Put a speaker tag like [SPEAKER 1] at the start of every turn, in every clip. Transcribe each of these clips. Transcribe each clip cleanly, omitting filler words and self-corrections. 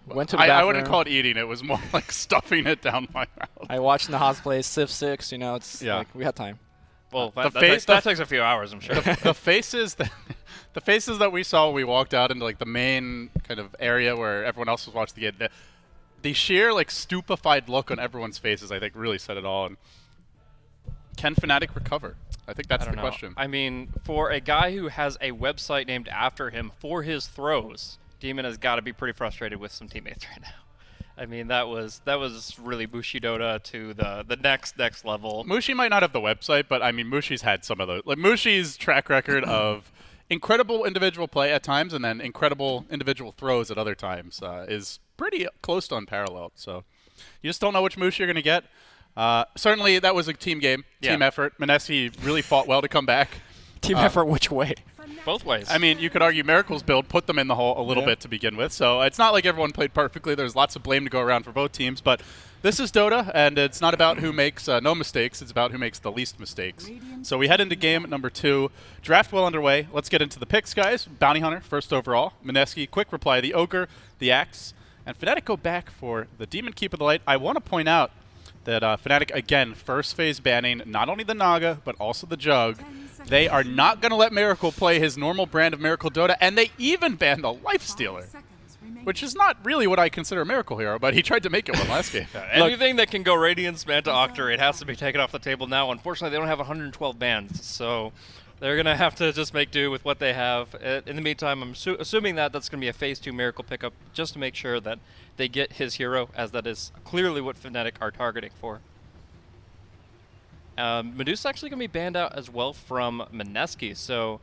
[SPEAKER 1] Went to the bathroom.
[SPEAKER 2] I wouldn't call it eating. It was more like stuffing it down my mouth.
[SPEAKER 1] I watched Nahas play Civ 6. You know, it's like we had time.
[SPEAKER 3] Well, that takes a few hours, I'm sure.
[SPEAKER 2] The faces that we saw when we walked out into like the main kind of area where everyone else was watching the game, the sheer like stupefied look on everyone's faces, I think, really said it all. And can Fnatic recover? I think that's the question.
[SPEAKER 3] I mean, for a guy who has a website named after him for his throws, Demon has got to be pretty frustrated with some teammates right now. I mean, that was really Mushi Dota to the next level.
[SPEAKER 2] Mushi might not have the website, but I mean, Mushi's had some of those. Like Mushi's track record of incredible individual play at times and then incredible individual throws at other times is pretty close to unparalleled. So you just don't know which Mushi you're going to get. Certainly, that was a team game, team effort. Mineski really fought well to come back.
[SPEAKER 1] Team effort which way?
[SPEAKER 3] Both ways.
[SPEAKER 2] I mean, you could argue Miracle's build put them in the hole a little bit to begin with, so it's not like everyone played perfectly. There's lots of blame to go around for both teams, but this is Dota, and it's not about who makes no mistakes. It's about who makes the least mistakes. So we head into game number 2. Draft well underway. Let's get into the picks, guys. Bounty Hunter, first overall. Mineski, quick reply. The Ogre, the Axe, and Fnatic go back for the Demon Keep of the Light. I want to point out that Fnatic, again, first phase banning not only the Naga, but also the Jug. They are not going to let Miracle play his normal brand of Miracle Dota, and they even banned the Lifestealer, which is not really what I consider a Miracle hero, but he tried to make it one last game.
[SPEAKER 3] Anything that can go Radiance, Manta, Octar, it has to be taken off the table now. Unfortunately, they don't have 112 bans, so they're going to have to just make do with what they have. In the meantime, I'm assuming that that's going to be a Phase 2 Miracle pickup just to make sure that they get his hero, as that is clearly what Fnatic are targeting for. Medusa actually going to be banned out as well from Mineski, so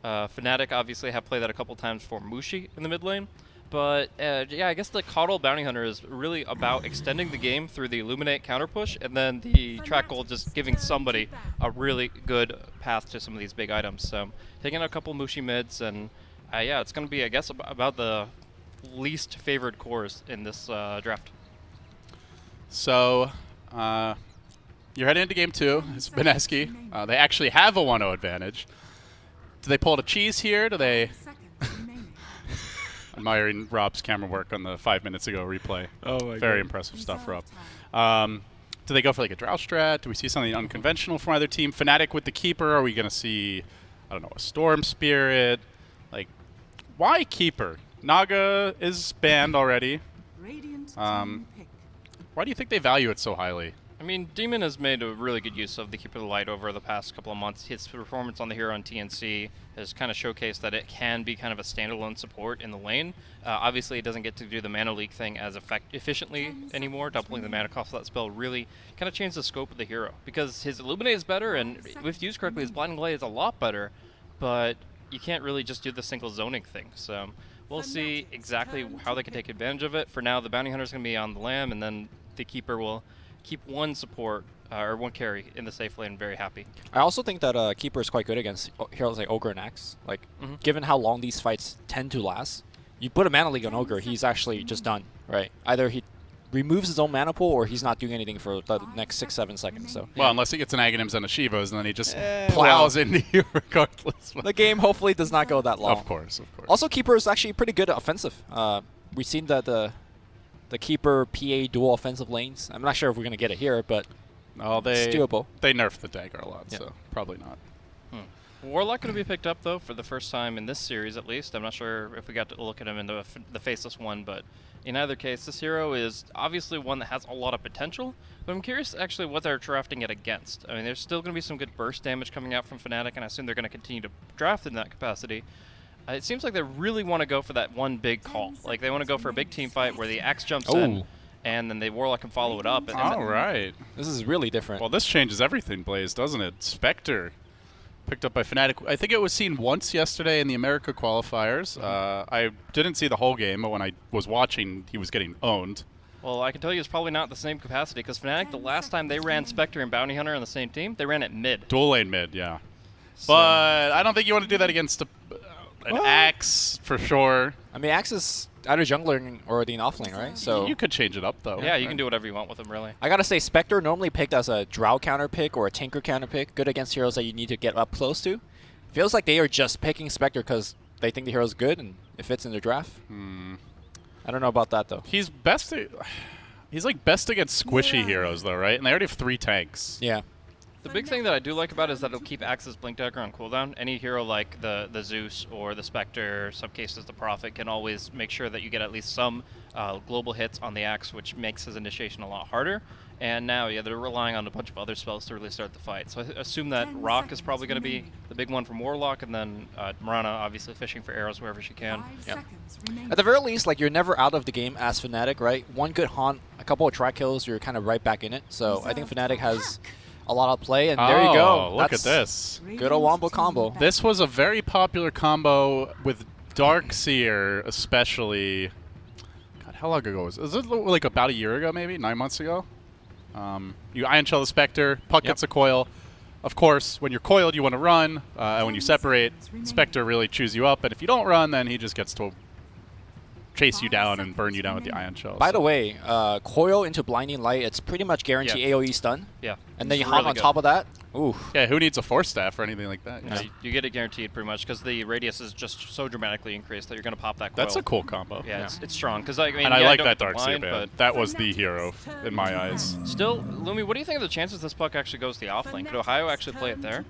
[SPEAKER 3] Fnatic obviously have played that a couple times for Mushi in the mid lane. But yeah, I guess the Coddle Bounty Hunter is really about extending the game through the Illuminate counter push, and then the Track Gold just giving somebody a really good path to some of these big items. So taking a couple Mushi mids, and yeah, it's going to be, I guess, about the least favored cores in this draft.
[SPEAKER 2] So you're heading into game 2. It's Mineski. They actually have a 1-0 advantage. Do they pull a cheese here? Do they... Admiring Rob's camera work on the 5 minutes ago replay.
[SPEAKER 1] Oh my
[SPEAKER 2] Very impressive stuff, Rob. Do they go for like a Drow strat? Do we see something unconventional from either team? Fnatic with the Keeper? Are we going to see, I don't know, a Storm Spirit? Like, why Keeper? Naga is banned already. Why do you think they value it so highly?
[SPEAKER 3] I mean, Demon has made a really good use of the Keeper of the Light over the past couple of months. His performance on the hero on TNC has kind of showcased that it can be kind of a standalone support in the lane. Obviously, it doesn't get to do the mana leak thing as efficiently anymore. Doubling the mana cost of that spell really kind of changed the scope of the hero, because his Illuminate is better, and if used correctly, his Blinding Light is a lot better, but you can't really just do the single zoning thing. So we'll see exactly how they can take advantage of it. For now, the Bounty Hunter is going to be on the Lamb, and then the Keeper will keep one support or one carry in the safe lane very happy.
[SPEAKER 1] I also think that Keeper is quite good against heroes like Ogre and Axe. Like, given how long these fights tend to last, you put a mana leak on Ogre, he's actually just done, right? Either he removes his own mana pool, or he's not doing anything for the next 6-7 seconds. So
[SPEAKER 2] well, unless he gets an Aghanims and a Shivas, and then he just plows into you regardless.
[SPEAKER 1] The game hopefully does not go that long.
[SPEAKER 2] Of course, of course.
[SPEAKER 1] Also, Keeper is actually pretty good offensive. We've seen that the Keeper PA dual offensive lanes. I'm not sure if we're going to get it here, but it's doable.
[SPEAKER 2] They nerfed the dagger a lot, so probably not.
[SPEAKER 3] Warlock going to be picked up, though, for the first time in this series, at least. I'm not sure if we got to look at him in the Faceless one, but in either case, this hero is obviously one that has a lot of potential, but I'm curious actually what they're drafting it against. I mean, there's still going to be some good burst damage coming out from Fnatic, and I assume they're going to continue to draft in that capacity. It seems like they really want to go for that one big call. Like, they want to go for a big team fight where the Axe jumps in, and then the Warlock can follow it up.
[SPEAKER 2] All right.
[SPEAKER 1] This is really different.
[SPEAKER 2] Well, this changes everything, Blaze, doesn't it? Spectre, picked up by Fnatic. I think it was seen once yesterday in the America Qualifiers. I didn't see the whole game, but when I was watching, he was getting owned.
[SPEAKER 3] Well, I can tell you it's probably not the same capacity, because Fnatic, the last time they ran Spectre and Bounty Hunter on the same team, they ran it mid.
[SPEAKER 2] Dual lane mid, yeah. So. But I don't think you want to do that against an Axe, for sure.
[SPEAKER 1] I mean, Axe is either jungler or the offlane, right? So
[SPEAKER 2] you could change it up, though.
[SPEAKER 3] Yeah, you can do whatever you want with him, really.
[SPEAKER 1] I gotta say, Spectre normally picked as a Drow counter pick or a Tinker counter pick, good against heroes that you need to get up close to. Feels like they are just picking Spectre because they think the hero's good and it fits in their draft. I don't know about that though.
[SPEAKER 2] He's best. He's like best against squishy heroes though, right? And they already have 3 tanks.
[SPEAKER 1] Yeah.
[SPEAKER 3] The big thing that I do like about it is that it'll keep Axe's Blink Dagger on cooldown. Any hero like the Zeus or the Spectre, some cases the Prophet, can always make sure that you get at least some global hits on the Axe, which makes his initiation a lot harder. And now, yeah, they're relying on a bunch of other spells to really start the fight. So I assume that Rock is probably going to be the big one from Warlock, and then Mirana obviously fishing for arrows wherever she can.
[SPEAKER 1] Yep. At the very least, like, you're never out of the game as Fnatic, right? One good haunt, a couple of track kills, you're kind of right back in it. So I think Fnatic has a lot of play, and there you go.
[SPEAKER 2] Look at this.
[SPEAKER 1] Good old wombo combo.
[SPEAKER 2] This was a very popular combo with Darkseer, especially. God, how long ago was it? Was it like about a year ago, maybe 9 months ago? You Ion Shell the Spectre, Puck gets a coil. Of course, when you're coiled, you want to run, and when you separate, Spectre really chews you up, and if you don't run, then he just gets to chase you down and burn you down with the Ion Shell.
[SPEAKER 1] By the way, coil into Blinding Light, it's pretty much guaranteed AoE stun.
[SPEAKER 3] Yeah.
[SPEAKER 1] And then you hop on top of that. Ooh.
[SPEAKER 2] Yeah, who needs a Force Staff or anything like that?
[SPEAKER 3] Yeah, you get it guaranteed pretty much because the radius is just so dramatically increased that you're going to pop that coil.
[SPEAKER 2] That's a cool combo.
[SPEAKER 3] Yeah, it's strong. Cause, I mean,
[SPEAKER 2] and I
[SPEAKER 3] yeah,
[SPEAKER 2] like
[SPEAKER 3] don't
[SPEAKER 2] that
[SPEAKER 3] get the
[SPEAKER 2] Darkseer
[SPEAKER 3] line,
[SPEAKER 2] ban.
[SPEAKER 3] but
[SPEAKER 2] That was the hero in my eyes.
[SPEAKER 3] still, Lumi, what do you think of the chances this puck actually goes to the offlane? Could Ohio actually play it there?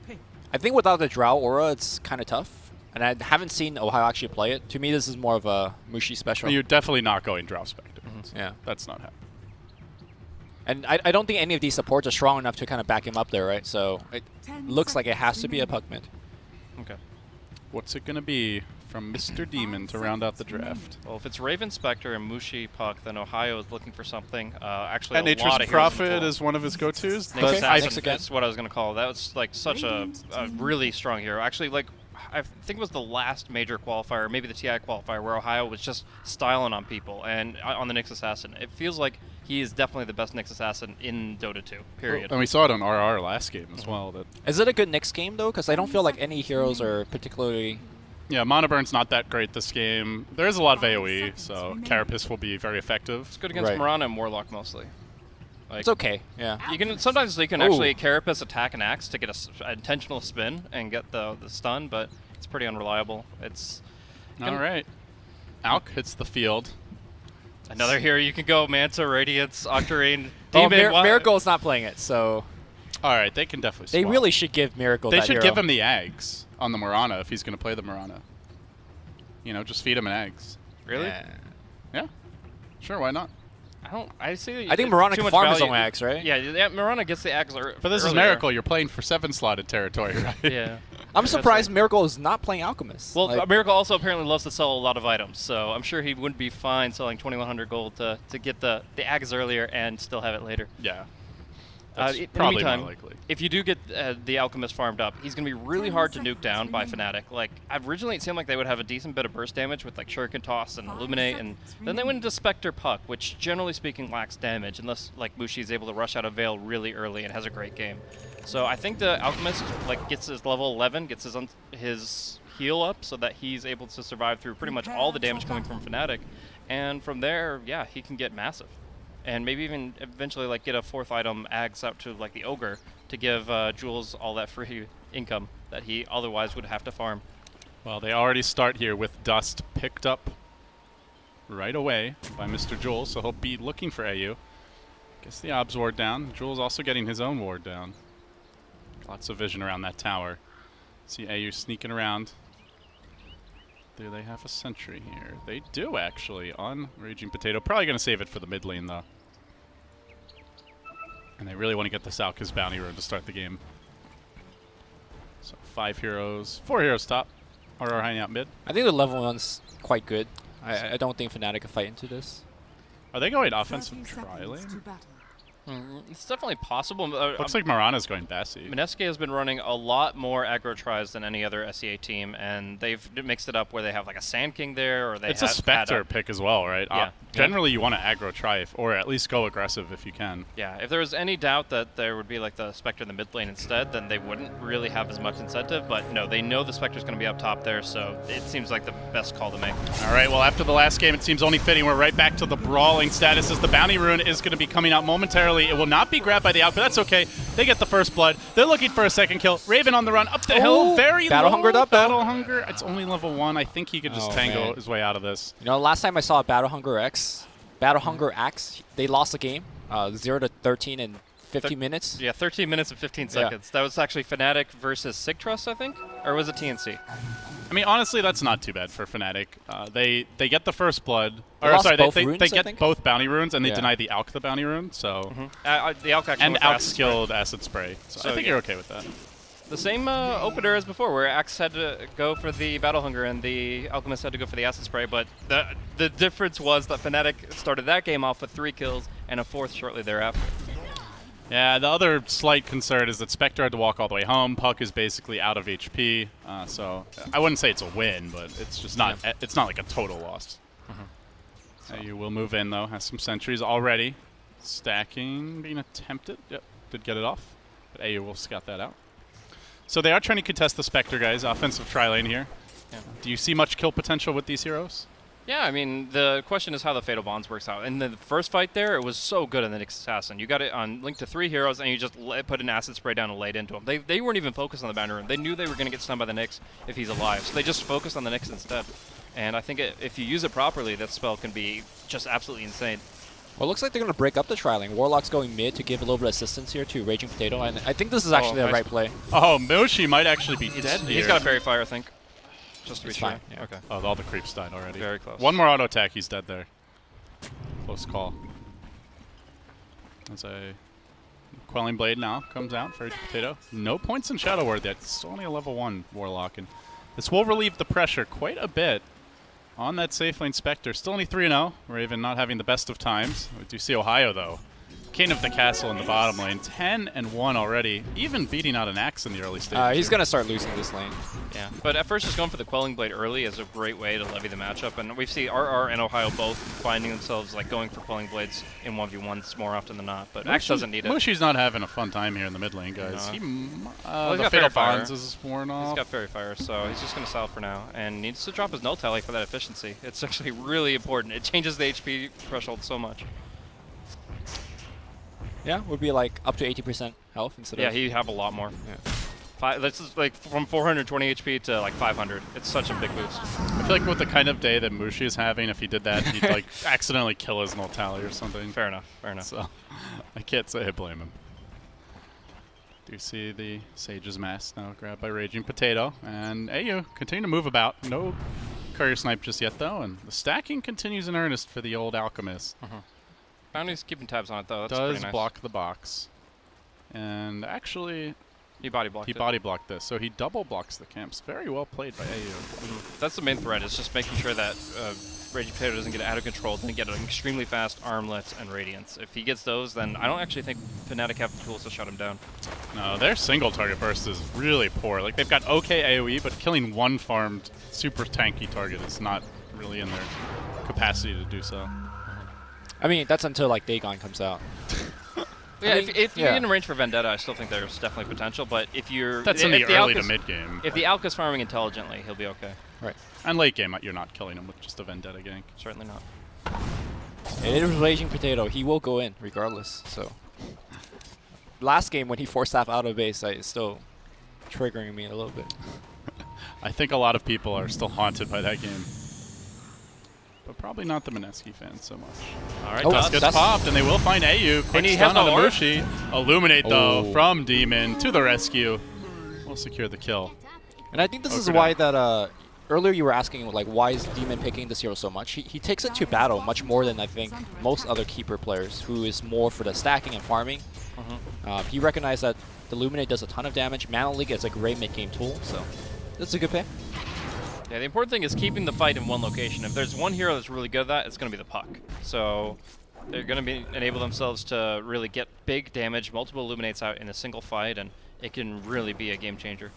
[SPEAKER 1] I think without the Drow Aura, it's kind of tough. And I haven't seen Ohio actually play it. To me, this is more of a Mushi special.
[SPEAKER 2] You're definitely not going Drow Spectre.
[SPEAKER 1] Yeah.
[SPEAKER 2] That's not happening.
[SPEAKER 1] And I don't think any of these supports are strong enough to kind of back him up there, right? So it looks like it has to be a puck mid.
[SPEAKER 3] Okay.
[SPEAKER 2] What's it going to be from Mr. Demon to round out the draft?
[SPEAKER 3] Well, if it's Raven Spectre and Mushi Puck, then Ohio is looking for something. Actually,
[SPEAKER 2] And
[SPEAKER 3] a
[SPEAKER 2] Nature's
[SPEAKER 3] lot of
[SPEAKER 2] Prophet is one of his go-tos.
[SPEAKER 3] Nick Assassin,
[SPEAKER 1] Nick's again.
[SPEAKER 3] that's what I was going to call it. That was like such a really strong hero. Actually, like I think it was the last major qualifier, maybe the TI qualifier, where Ohio was just styling on people and on the Nyx Assassin. It feels like he is definitely the best Nyx Assassin in Dota 2, period.
[SPEAKER 2] And we saw it on RR last game as well. That
[SPEAKER 1] Is it a good Nyx game, though? Because I don't feel like any heroes are particularly...
[SPEAKER 2] Yeah, Mana Burn's not that great this game. There is a lot of AoE, so Carapace will be very effective.
[SPEAKER 3] It's good against
[SPEAKER 1] Right.
[SPEAKER 3] Mirana and Warlock mostly. Like,
[SPEAKER 1] It's okay, yeah.
[SPEAKER 3] You can sometimes you can actually Carapace attack an axe to get an intentional spin and get the stun, but it's pretty unreliable. It's
[SPEAKER 2] All right. Alk hits the field.
[SPEAKER 3] another hero you can go Manta, Radiance, Octarine,
[SPEAKER 1] Oh,
[SPEAKER 3] Demon.
[SPEAKER 1] Miracle is not playing it, so...
[SPEAKER 2] All right, they can definitely
[SPEAKER 1] They
[SPEAKER 2] swap.
[SPEAKER 1] really should give Miracle
[SPEAKER 2] They
[SPEAKER 1] that
[SPEAKER 2] should
[SPEAKER 1] hero.
[SPEAKER 2] give him the eggs on the Mirana if he's going to play the Mirana. You know, just feed him an eggs.
[SPEAKER 3] Really?
[SPEAKER 2] Yeah. Sure, why not?
[SPEAKER 3] I see.
[SPEAKER 1] I think Mirana
[SPEAKER 3] too
[SPEAKER 1] can
[SPEAKER 3] much
[SPEAKER 1] farm his
[SPEAKER 3] value.
[SPEAKER 1] own axe, right?
[SPEAKER 3] Yeah, Mirana gets the axe.
[SPEAKER 2] But this is
[SPEAKER 3] earlier.
[SPEAKER 2] Miracle. You're playing for 7-slotted territory, right?
[SPEAKER 3] Yeah.
[SPEAKER 1] I'm surprised Miracle is not playing Alchemist.
[SPEAKER 3] Well,
[SPEAKER 1] Like,
[SPEAKER 3] Miracle also apparently loves to sell a lot of items, so I'm sure he wouldn't be fine selling 2,100 gold to get the axe earlier and still have it later.
[SPEAKER 2] Yeah.
[SPEAKER 3] In
[SPEAKER 2] That's
[SPEAKER 3] the
[SPEAKER 2] probably
[SPEAKER 3] meantime,
[SPEAKER 2] more likely.
[SPEAKER 3] if you do get the Alchemist farmed up, he's going to be really hard to nuke down by Fnatic. Like, originally it seemed like they would have a decent bit of burst damage with like Shuriken Toss and Illuminate, and then they went into Spectre Puck, which generally speaking lacks damage unless like Mushi is able to rush out of Veil really early and has a great game. So I think the Alchemist like gets his level 11, gets his heal up so that he's able to survive through pretty much all the damage coming from Fnatic, and from there, yeah, he can get massive. And maybe even eventually like get a 4th item Ags out to like the Ogre to give Jules all that free income that he otherwise would have to farm.
[SPEAKER 2] Well, they already start here with Dust picked up right away by Mr. Jules, so he'll be looking for AU. Gets the Obs ward down. Jules also getting his own ward down. Lots of vision around that tower. See AU sneaking around. Do they have a sentry here? They do, actually, on Raging Potato. Probably going to save it for the mid lane, though. And they really want to get this out because Bounty Rune to start the game. So 5 heroes, 4 heroes top. RR hiding out mid.
[SPEAKER 1] I think the level 1's quite good. I don't think Fnatic can fight into this.
[SPEAKER 2] Are they going offensive tri-lane?
[SPEAKER 3] It's definitely possible.
[SPEAKER 2] Looks like Mirana's going Bassi.
[SPEAKER 3] Mineski has been running a lot more aggro tries than any other SEA team, and they've mixed it up where they have like a Sand King there, or they
[SPEAKER 2] It's
[SPEAKER 3] have
[SPEAKER 2] a Spectre pick as well, right?
[SPEAKER 3] Yeah.
[SPEAKER 2] Generally, you want to aggro try, or at least go aggressive if you can.
[SPEAKER 3] Yeah, if there was any doubt that there would be like the Spectre in the mid lane instead, then they wouldn't really have as much incentive. But no, they know the Spectre's going to be up top there, so it seems like the best call to make.
[SPEAKER 2] All right, well, after the last game, it seems only fitting we're right back to the brawling status as the Bounty Rune is going to be coming out momentarily. early. It will not be grabbed by the Alk, but that's okay. They get the first blood. They're looking for a second kill. Raven on the run up the hill. Very
[SPEAKER 1] Battle
[SPEAKER 2] low.
[SPEAKER 1] hungered up, though.
[SPEAKER 2] Battle Hunger. It's only level 1. I think he could just tango
[SPEAKER 1] man.
[SPEAKER 2] his way out of this.
[SPEAKER 1] You know, last time I saw a Battle Hunger Axe, they lost the game 0-13 in 15 minutes.
[SPEAKER 3] Yeah, 13 minutes and 15 seconds. That was actually Fnatic versus sig.trust, I think? Or was it TNC?
[SPEAKER 2] I mean, honestly, that's not too bad for Fnatic. They get the first blood. They get both bounty runes, and they deny the Alk the bounty rune. So
[SPEAKER 3] the Alk actually
[SPEAKER 2] and Alk skilled acid spray. So I think you're okay with that.
[SPEAKER 3] The same opener as before, where Axe had to go for the Battle Hunger and the Alchemist had to go for the acid spray. But the difference was that Fnatic started that game off with 3 kills and a 4th shortly thereafter.
[SPEAKER 2] Yeah, the other slight concern is that Spectre had to walk all the way home. Puck is basically out of HP, so I wouldn't say it's a win, but it's just not. It's not like a total loss. You will move in though. Has some sentries already. Stacking being attempted. Yep, did get it off, but AU will scout that out. So they are trying to contest the Spectre guys. Offensive tri-lane here. Yeah. Do you see much kill potential with these heroes?
[SPEAKER 3] Yeah, I mean, the question is how the Fatal Bonds works out. In the first fight there, it was so good in the Nyx Assassin. You got it on Link to 3 heroes, and you just put an acid spray down and laid into them. They weren't even focused on the bounty rune. They knew they were going to get stunned by the Nyx if he's alive, so they just focused on the Nyx instead. And I think if you use it properly, that spell can be just absolutely insane.
[SPEAKER 1] Well, it looks like they're going to break up the tri-lane. Warlock's going mid to give a little bit of assistance here to Raging Potato, and I think this is actually the right play.
[SPEAKER 2] Oh, Moshi might actually be dead here.
[SPEAKER 3] He's got a Fairy Fire, I think. Just to be sure.
[SPEAKER 1] Fine, yeah.
[SPEAKER 3] Okay.
[SPEAKER 2] Oh, all the creeps died already.
[SPEAKER 3] Very close.
[SPEAKER 2] One more auto attack, he's dead there. Close call. As a Quelling Blade now comes out for Potato. No points in Shadow Word yet. It's only a level 1 Warlock, and this will relieve the pressure quite a bit on that safe lane Spectre. Still only 3-0. Raven not having the best of times. We do see Ohio though. King of the Castle in the bottom lane, 10-1 already, even beating out an Axe in the early stages.
[SPEAKER 1] He's going to start losing this lane.
[SPEAKER 3] Yeah, but at first just going for the Quelling Blade early is a great way to levy the matchup, and we see RR and Ohio both finding themselves like going for Quelling Blades in 1v1s more often than not, but Axe doesn't need it.
[SPEAKER 2] Mushi's not having a fun time here in the mid lane, guys.
[SPEAKER 3] No.
[SPEAKER 2] The Fatal Bonds is worn off.
[SPEAKER 3] He's got Fairy Fire, so he's just going to sell for now, and needs to drop his null tally for that efficiency. It's actually really important. It changes the HP threshold so much.
[SPEAKER 1] Yeah, would be like up to 80% health instead of...
[SPEAKER 3] Yeah, he'd have a lot more. Yeah. This is like from 420 HP to like 500. It's such a big boost.
[SPEAKER 2] I feel like with the kind of day that Mushi is having, if he did that, he'd like accidentally kill his null tally or something.
[SPEAKER 3] Fair enough, fair enough.
[SPEAKER 2] So I can't say I blame him. Do you see the Sage's Mask now grabbed by Raging Potato? And AU continue to move about. No Courier Snipe just yet though, and the stacking continues in earnest for the old Alchemist.
[SPEAKER 3] Bounty's keeping tabs on it though. That's
[SPEAKER 2] Does
[SPEAKER 3] pretty nice.
[SPEAKER 2] block the box. And actually...
[SPEAKER 3] He body blocked
[SPEAKER 2] He body blocked this, so he double blocks the camps. Very well played by AU.
[SPEAKER 3] That's the main threat, is just making sure that Raging Potato doesn't get out of control, doesn't get an extremely fast Armlet and Radiance. If he gets those, then I don't actually think Fnatic have the tools to shut him down.
[SPEAKER 2] No, their single target burst is really poor. Like, they've got okay AoE, but killing one farmed super tanky target is not really in their capacity to do so.
[SPEAKER 1] I mean, that's until like Dagon comes out.
[SPEAKER 3] Yeah, if you're in range for Vendetta, I still think there's definitely potential. But if you're
[SPEAKER 2] in the early to mid game.
[SPEAKER 3] If the Alk is farming intelligently, he'll be okay.
[SPEAKER 1] Right.
[SPEAKER 2] And late game, you're not killing him with just a Vendetta gank.
[SPEAKER 3] Certainly not.
[SPEAKER 1] It is Raging Potato. He will go in regardless. So last game when he forced staff out of base, it's still triggering me a little bit.
[SPEAKER 2] I think a lot of people are still haunted by that game. But probably not the Mineski fans so much.
[SPEAKER 3] All right,
[SPEAKER 2] Dust gets popped, and they will find AU. Quick stun on the Mushi. Illuminate, though, from Demon to the rescue. We'll secure the kill.
[SPEAKER 1] And I think this is why that earlier you were asking, like, why is Demon picking this hero so much? He takes it to battle much more than I think most other Keeper players, who is more for the stacking and farming. He recognized that the Illuminate does a ton of damage. Mana Leak is a great mid-game tool, so that's a good pick.
[SPEAKER 3] Yeah, the important thing is keeping the fight in one location. If there's one hero that's really good at that, it's going to be the Puck. So they're going to enable themselves to really get big damage, multiple Illuminates out in a single fight, and it can really be a game changer.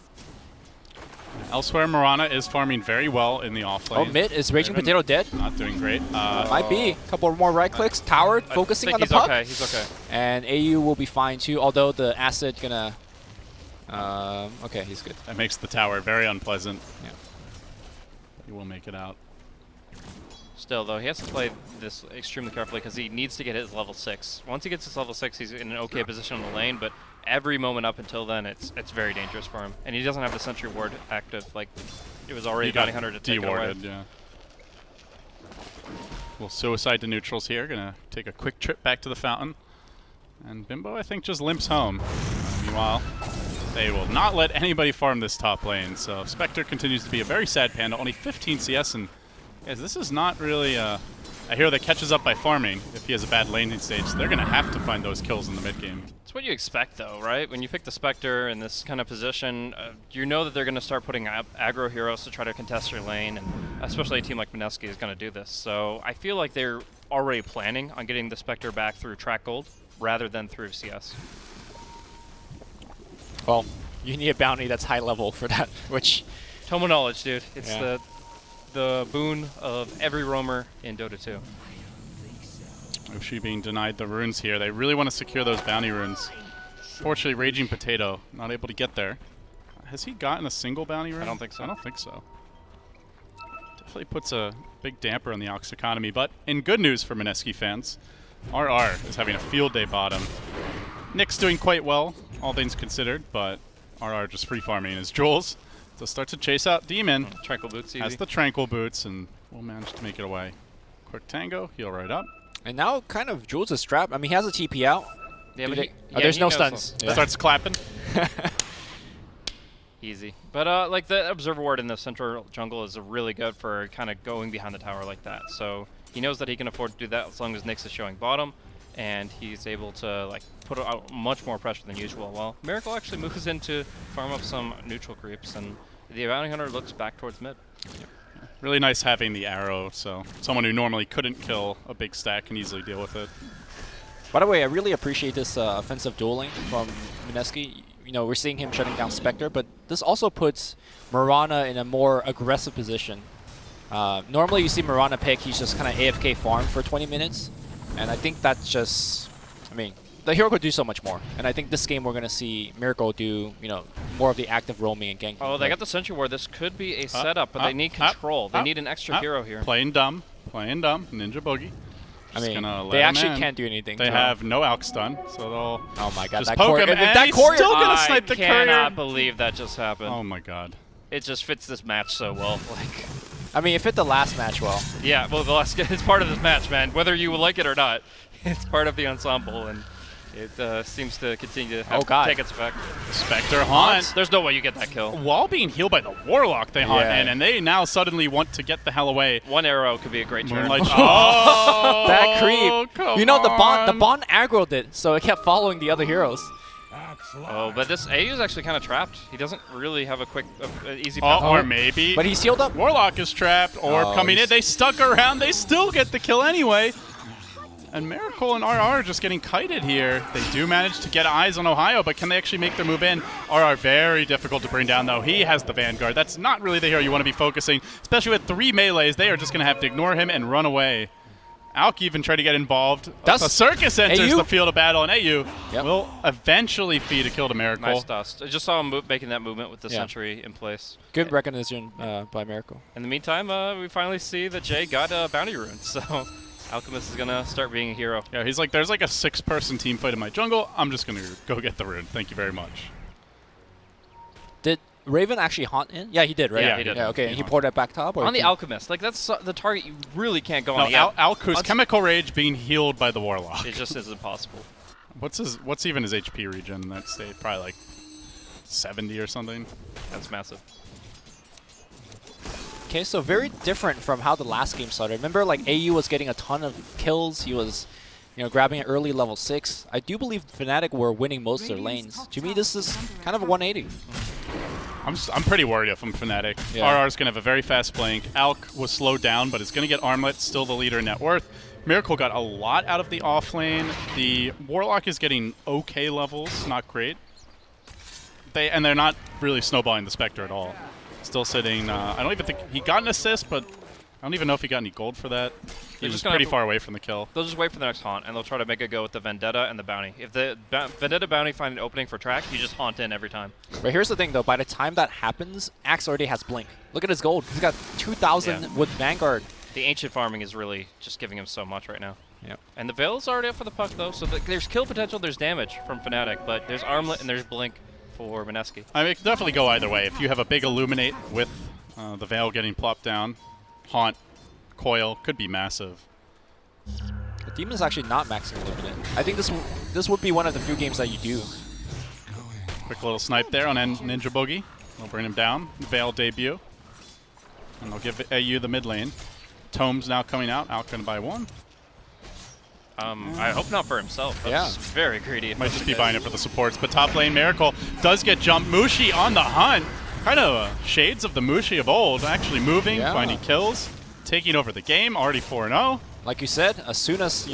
[SPEAKER 2] Elsewhere, Mirana is farming very well in the offlane.
[SPEAKER 1] Oh, mid. Is Raging Potato dead?
[SPEAKER 2] Not doing great.
[SPEAKER 1] Might be. A couple more right clicks. Towered, focusing on the Puck.
[SPEAKER 3] He's okay.
[SPEAKER 1] And AU will be fine too, although the Acid gonna... okay, he's good.
[SPEAKER 2] That makes the tower very unpleasant.
[SPEAKER 1] Yeah.
[SPEAKER 2] He will make it out.
[SPEAKER 3] Still, though, he has to play this extremely carefully because he needs to get his level 6. Once he gets his level 6, he's in an okay position on the lane, but every moment up until then, it's very dangerous for him. And he doesn't have the Sentry Ward active. Like, it was already bounty hunter to take it away.
[SPEAKER 2] Yeah. Well, suicide to neutrals here. Gonna take a quick trip back to the fountain. And Bimbo, I think, just limps home. Meanwhile, they will not let anybody farm this top lane. So Spectre continues to be a very sad panda. Only 15 CS, and guys, this is not really a hero that catches up by farming if he has a bad laning stage. So they're gonna have to find those kills in the mid game.
[SPEAKER 3] It's what you expect, though, right? When you pick the Spectre in this kind of position, you know that they're going to start putting aggro heroes to try to contest your lane, and especially a team like Mineski is going to do this. So I feel like they're already planning on getting the Spectre back through track gold rather than through CS.
[SPEAKER 1] Well, you need a bounty that's high level for that, which...
[SPEAKER 3] Tomo knowledge, dude. It's the boon of every roamer in Dota 2.
[SPEAKER 2] Ushi being denied the runes here. They really want to secure those bounty runes. Fortunately, Raging Potato not able to get there. Has he gotten a single bounty rune?
[SPEAKER 3] I don't think so.
[SPEAKER 2] I don't think so. Definitely puts a big damper on the Ox economy. But in good news for Mineski fans, RR is having a field day bottom. Nick's doing quite well, all things considered, but RR just free farming his jewels. So starts to chase out Demon.
[SPEAKER 3] Tranquil Boots easy.
[SPEAKER 2] Has the Tranquil Boots and will manage to make it away. Quick Tango, heal right up.
[SPEAKER 1] And now kind of Jules is strapped. I mean, he has a TP out.
[SPEAKER 3] Yeah, but
[SPEAKER 1] there's no stuns.
[SPEAKER 2] Yeah. Starts clapping.
[SPEAKER 3] Easy. But like the Observer Ward in the central jungle is really good for kind of going behind the tower like that. So he knows that he can afford to do that as long as Nyx is showing bottom, and he's able to like put out much more pressure than usual. Well, Miracle actually moves in to farm up some neutral creeps, and the bounty hunter looks back towards mid.
[SPEAKER 2] Really nice having the arrow, so someone who normally couldn't kill a big stack can easily deal with it.
[SPEAKER 1] By the way, I really appreciate this offensive dueling from Mineski. You know, we're seeing him shutting down Spectre, but this also puts Mirana in a more aggressive position. Normally you see Mirana pick, he's just kind of AFK farm for 20 minutes, and I think that's just, I mean, the hero could do so much more. And I think this game we're going to see Miracle do, you know, more of the active roaming and ganking.
[SPEAKER 3] Oh, they got the Sentry Ward. This could be a setup, but they need control. They need an extra hero here.
[SPEAKER 2] Playing dumb. Ninja Boogie.
[SPEAKER 1] I mean, they actually can't do anything.
[SPEAKER 2] They have no Alk stun, so they'll
[SPEAKER 1] oh my god,
[SPEAKER 2] just
[SPEAKER 1] that
[SPEAKER 2] poke him, and
[SPEAKER 1] that
[SPEAKER 2] he's still going to snipe the courier.
[SPEAKER 3] I cannot believe that just happened.
[SPEAKER 2] Oh my god.
[SPEAKER 3] It just fits this match so well. Like,
[SPEAKER 1] I mean, it fit the last match well.
[SPEAKER 3] Yeah, well, the last it's part of this match, man. Whether you like it or not, it's part of the ensemble, and it seems to continue to take its effect.
[SPEAKER 2] Spectre haunt.
[SPEAKER 3] There's no way you get that kill.
[SPEAKER 2] While being healed by the Warlock, they haunt in, and they now suddenly want to get the hell away.
[SPEAKER 3] One arrow could be a great turn.
[SPEAKER 2] Oh,
[SPEAKER 1] that creep! You know, the Bond aggroed it, so it kept following the other heroes.
[SPEAKER 3] Oh, but this AU is actually kind of trapped. He doesn't really have a quick, easy path.
[SPEAKER 2] Or maybe.
[SPEAKER 1] But he's healed up.
[SPEAKER 2] Warlock is trapped, or coming in. They stuck around. They still get the kill anyway. And Miracle and RR are just getting kited here. They do manage to get eyes on Ohio, but can they actually make their move in? RR very difficult to bring down, though. He has the Vanguard. That's not really the hero you want to be focusing, especially with 3 melees. They are just going to have to ignore him and run away. Alk even tried to get involved. The Circus enters the field of battle, and AU will eventually feed a kill to Miracle.
[SPEAKER 3] Nice dust. I just saw him making that movement with the Sentry in place.
[SPEAKER 1] Good recognition by Miracle.
[SPEAKER 3] In the meantime, we finally see that Jay got a bounty rune, so Alchemist is going to start being a hero.
[SPEAKER 2] Yeah, he's like, there's like a 6-person team fight in my jungle. I'm just going to go get the rune. Thank you very much.
[SPEAKER 1] Did Raven actually haunt in? Yeah, he did, right?
[SPEAKER 3] Yeah, he did.
[SPEAKER 1] Yeah, okay, and he poured it back top? Or
[SPEAKER 3] on the Alchemist. Like, that's the target you really can't go on the
[SPEAKER 2] Alku's Chemical Rage being healed by the Warlock.
[SPEAKER 3] It just is impossible.
[SPEAKER 2] What's even his HP regen in that state? Probably like 70 or something.
[SPEAKER 3] That's massive.
[SPEAKER 1] Okay, so very different from how the last game started. Remember, like, AU was getting a ton of kills. He was, you know, grabbing an early level 6. I do believe Fnatic were winning most of their lanes. To me, this is kind of a 180.
[SPEAKER 2] I'm pretty worried if I'm Fnatic.
[SPEAKER 1] Yeah.
[SPEAKER 2] RR's going to have a very fast blink. Alk was slowed down, but is going to get Armlet, still the leader in net worth. Miracle got a lot out of the off lane. The Warlock is getting okay levels, not great. And they're not really snowballing the Spectre at all. Still sitting, I don't even think he got an assist, but I don't even know if he got any gold for that. He was pretty far away from the kill.
[SPEAKER 3] They'll just wait for the next haunt, and they'll try to make a go with the Vendetta and the Bounty. If the Vendetta Bounty find an opening for track, you just haunt in every time.
[SPEAKER 1] But here's the thing, though. By the time that happens, Axe already has Blink. Look at his gold. He's got 2,000 with Vanguard.
[SPEAKER 3] The ancient farming is really just giving him so much right now.
[SPEAKER 1] Yep.
[SPEAKER 3] And the Veil's already up for the puck, though, so there's kill potential, there's damage from Fnatic, but there's Armlet and there's Blink for Mineski.
[SPEAKER 2] I mean, it can definitely go either way. If you have a big Illuminate with the Veil getting plopped down, Haunt, Coil, could be massive.
[SPEAKER 1] The Demon's actually not maxing Illuminate. I think this would be one of the few games that you do.
[SPEAKER 2] Quick little snipe there on Ninja Boogie. They'll bring him down. Veil debut. And they'll give AU the mid lane. Tome's now coming out. Outgunned by 1.
[SPEAKER 3] I hope not for himself. That's very greedy.
[SPEAKER 2] Might just be buying it for the supports. But top lane, Miracle does get jumped. Mushi on the hunt. Kind of shades of the Mushi of old. Actually moving, finding kills, taking over the game. Already 4-0.
[SPEAKER 1] Like you said, as soon as,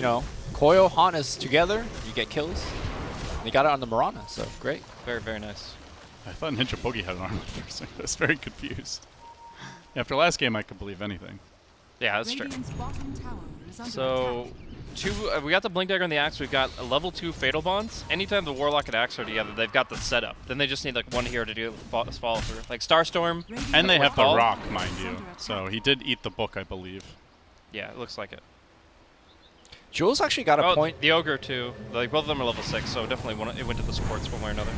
[SPEAKER 1] Coil, Haunt is together, you get kills. And they got it on the Mirana, so great.
[SPEAKER 3] Very, very nice.
[SPEAKER 2] I thought Ninja Boogie had an armor for a second. I was very confused. After last game, I could believe anything.
[SPEAKER 3] Yeah, that's true. So, we got the Blink Dagger and the Axe. We've got a level 2 Fatal Bonds. Anytime the Warlock and Axe are together, they've got the setup. Then they just need like one hero to do follow through. Like Starstorm.
[SPEAKER 2] And they have the Rock, mind you. So he did eat the book, I believe.
[SPEAKER 3] Yeah, it looks like it.
[SPEAKER 1] Jules actually got a point.
[SPEAKER 3] The Ogre too. Like both of them are level 6, so definitely it went to the supports one way or another.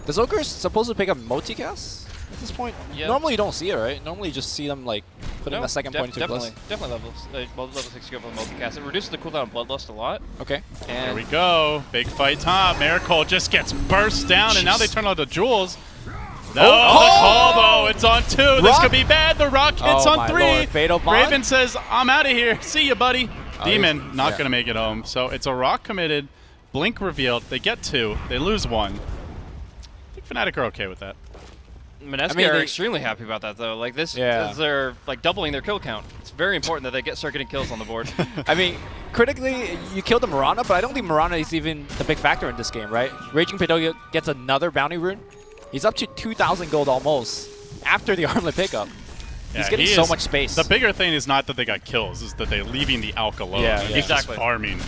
[SPEAKER 1] Does Ogre supposed to pick up multicast at this point?
[SPEAKER 3] Yeah.
[SPEAKER 1] Normally you don't see it, right? Normally you just see them like putting a second point into
[SPEAKER 3] definitely,
[SPEAKER 1] plus.
[SPEAKER 3] definitely level 6 to go for the multicast. It reduces the cooldown of Bloodlust a lot.
[SPEAKER 1] Okay.
[SPEAKER 2] And there we go. Big fight top. Miracle just gets burst down, and now they turn on to Jules. No, the call though. It's on 2.
[SPEAKER 1] Rock.
[SPEAKER 2] This could be bad. The Rock hits on 3.
[SPEAKER 1] Lord. Fatal Bond.
[SPEAKER 2] Raven says, "I'm out of here. See you, buddy." Demon not going to make it home. So it's a Rock committed. Blink revealed. They get 2. They lose 1. I think Fnatic are okay with that.
[SPEAKER 3] Mineski are extremely happy about that, though. Like this, they're like doubling their kill count. It's very important that they start getting kills on the board.
[SPEAKER 1] I mean, critically, you killed the Mirana, but I don't think Mirana is even the big factor in this game, right? Raging Pedoga gets another bounty rune. He's up to 2,000 gold almost after the Armlet pickup. He's getting so much space.
[SPEAKER 2] The bigger thing is not that they got kills, is that they're leaving the Alk alone.
[SPEAKER 1] Yeah,
[SPEAKER 2] He's just farming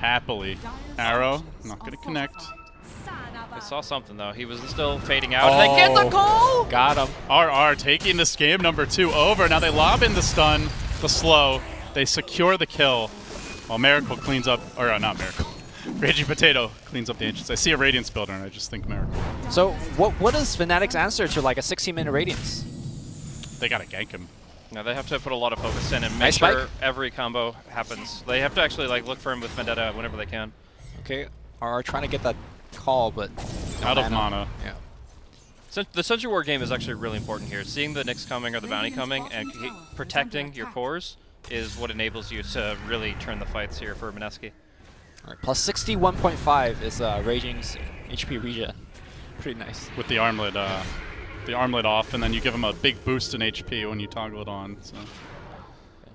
[SPEAKER 2] happily. Arrow, not going to connect.
[SPEAKER 3] I saw something, though. He was still fading out. And they get the call!
[SPEAKER 1] Got him.
[SPEAKER 2] RR taking this game number 2 over. Now they lob in the stun, the slow. They secure the kill while Miracle cleans up, or not Miracle. Raging Potato cleans up the Ancients. I see a Radiance builder, and I just think Miracle.
[SPEAKER 1] So what is Fnatic's answer to like a 16-minute Radiance?
[SPEAKER 2] They got to gank him.
[SPEAKER 3] No, they have to put a lot of focus in and make sure every combo happens. They have to actually like look for him with Vendetta whenever they can.
[SPEAKER 1] Okay, RR trying to get that call, but
[SPEAKER 2] out of mana.
[SPEAKER 1] Yeah.
[SPEAKER 3] So the Century War game is actually really important here. Seeing the Nyx coming or the bounty coming and protecting your cores is what enables you to really turn the fights here for Mineski.
[SPEAKER 1] All right, plus 61.5 is Raging's HP regen. Pretty nice.
[SPEAKER 2] With the armlet off, and then you give him a big boost in HP when you toggle it on.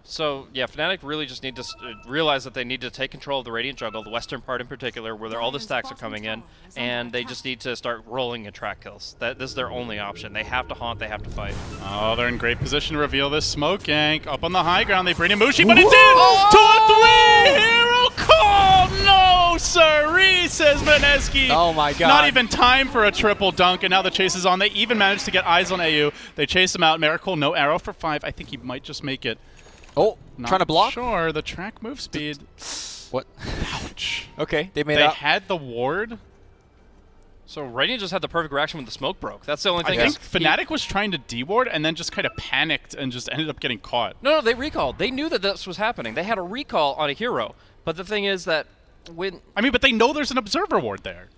[SPEAKER 3] So yeah, Fnatic really just need to realize that they need to take control of the Radiant jungle, the western part in particular, where all the stacks are coming in, and they just need to start rolling and track kills. This is their only option. They have to haunt, they have to fight.
[SPEAKER 2] Oh, they're in great position to reveal this smoke gank. Up on the high ground, they bring in Mushi, but it's in! 2-3! Hero call! No, sirree, says Mineski.
[SPEAKER 1] Oh my god.
[SPEAKER 2] Not even time for a triple dunk, and now the chase is on. They even managed to get eyes on AU. They chase him out. Miracle, no arrow for 5. I think he might just make it.
[SPEAKER 1] Oh, trying to block?
[SPEAKER 2] Sure, the track move speed.
[SPEAKER 1] What?
[SPEAKER 2] Ouch.
[SPEAKER 1] Okay, they made
[SPEAKER 2] They
[SPEAKER 1] out.
[SPEAKER 2] had the ward.
[SPEAKER 3] So Radiant just had the perfect reaction when the smoke broke. That's the only thing.
[SPEAKER 2] I think Fnatic was trying to deward and then just kind of panicked and just ended up getting caught.
[SPEAKER 3] No, they recalled. They knew that this was happening. They had a recall on a hero. But the thing is that when...
[SPEAKER 2] I mean, but they know there's an observer ward there.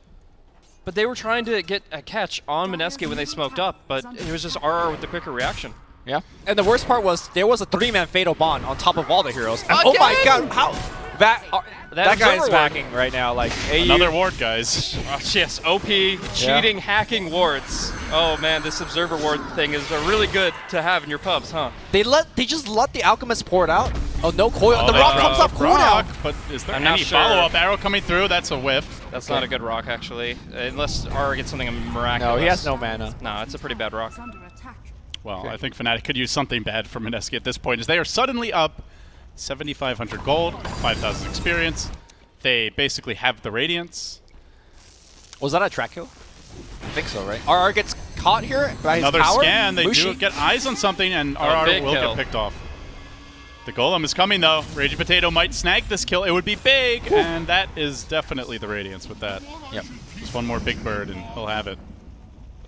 [SPEAKER 3] But they were trying to get a catch on Mineski when they smoked up, but it was just RR with the quicker reaction.
[SPEAKER 1] Yeah. And the worst part was there was a 3-man Fatal Bond on top of all the heroes. And oh my god, how... That guy is backing right now. Like
[SPEAKER 2] another ward, guys.
[SPEAKER 3] Yes, OP, cheating, hacking wards. Oh man, this observer ward thing is really good to have in your pubs, huh?
[SPEAKER 1] They just let the Alchemist pour it out. Oh no, coil. The rock comes off cooldown.
[SPEAKER 2] But is there any follow-up arrow coming through? That's a whiff.
[SPEAKER 3] That's not a good rock actually, unless Ara gets something miraculous.
[SPEAKER 1] No, he has no mana.
[SPEAKER 3] No, it's a pretty bad rock.
[SPEAKER 2] Well, I think Fnatic could use something bad from Mineski at this point, as they are suddenly up 7,500 gold, 5,000 experience. They basically have the Radiance.
[SPEAKER 1] Was that a track kill? I think so, right? RR gets caught here by his
[SPEAKER 2] Another
[SPEAKER 1] power.
[SPEAKER 2] scan. They
[SPEAKER 1] Mushi.
[SPEAKER 2] do get eyes on something, and RR
[SPEAKER 3] big
[SPEAKER 2] will
[SPEAKER 3] kill.
[SPEAKER 2] get picked off. The Golem is coming, though. Raging Potato might snag this kill. It would be big, and that is definitely the Radiance with that.
[SPEAKER 1] Yep.
[SPEAKER 2] Just one more big bird, and he'll have it.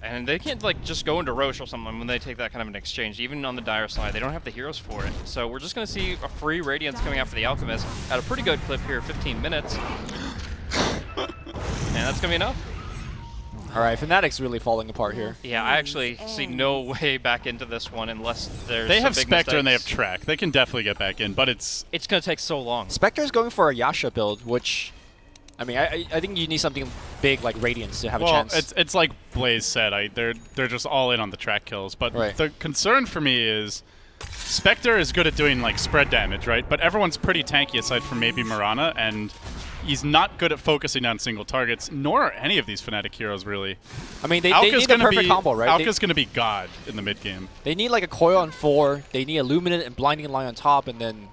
[SPEAKER 3] And they can't like just go into Roche or something when they take that kind of an exchange. Even on the Dire side, they don't have the heroes for it. So we're just going to see a free Radiance coming after the Alchemist at a pretty good clip here, 15 minutes. And that's going to be enough.
[SPEAKER 1] All right, Fnatic's really falling apart here.
[SPEAKER 3] Yeah, I actually see no way back into this one unless there's
[SPEAKER 2] They
[SPEAKER 3] some
[SPEAKER 2] have
[SPEAKER 3] big
[SPEAKER 2] Spectre and they have
[SPEAKER 3] mistakes.
[SPEAKER 2] Track. They can definitely get back in, but it's
[SPEAKER 3] It's going to take so long.
[SPEAKER 1] Spectre's going for a Yasha build, which, I mean, I think you need something big like Radiance to have a chance.
[SPEAKER 2] it's like Blaze said. They're just all in on the track kills. But
[SPEAKER 1] Right.
[SPEAKER 2] the concern for me is Spectre is good at doing like spread damage, right? But everyone's pretty tanky aside from maybe Mirana, and he's not good at focusing on single targets, nor are any of these Fnatic heroes really.
[SPEAKER 1] I mean, they
[SPEAKER 2] Alka's
[SPEAKER 1] need a
[SPEAKER 2] gonna
[SPEAKER 1] perfect
[SPEAKER 2] be,
[SPEAKER 1] combo, right?
[SPEAKER 2] Alka's going to be God in the mid game.
[SPEAKER 1] They need like a coil on 4. They need Illuminate and Blinding Light on top, and then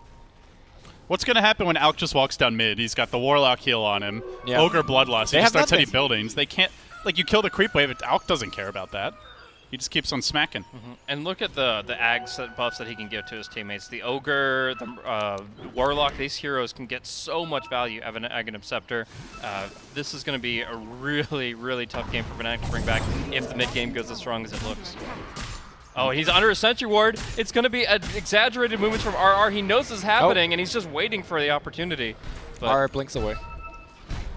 [SPEAKER 2] What's going to happen when Alk just walks down mid? He's got the Warlock heal on him,
[SPEAKER 1] Yeah.
[SPEAKER 2] Ogre Bloodlust. He
[SPEAKER 1] They
[SPEAKER 2] just
[SPEAKER 1] have
[SPEAKER 2] starts hitting
[SPEAKER 1] nothing.
[SPEAKER 2] buildings. They can't, like, you kill the creep wave. Alk doesn't care about that. He just keeps on smacking.
[SPEAKER 3] And look at the ags buffs that he can give to his teammates. The Ogre, the Warlock, these heroes can get so much value out of an Aghanim Scepter. This is going to be a really, really tough game for Fnatic to bring back if the mid game goes as strong as it looks. Oh, he's under a Sentry Ward. It's going to be an exaggerated movements from RR. He knows this is happening, and he's just waiting for the opportunity. But
[SPEAKER 1] R blinks away.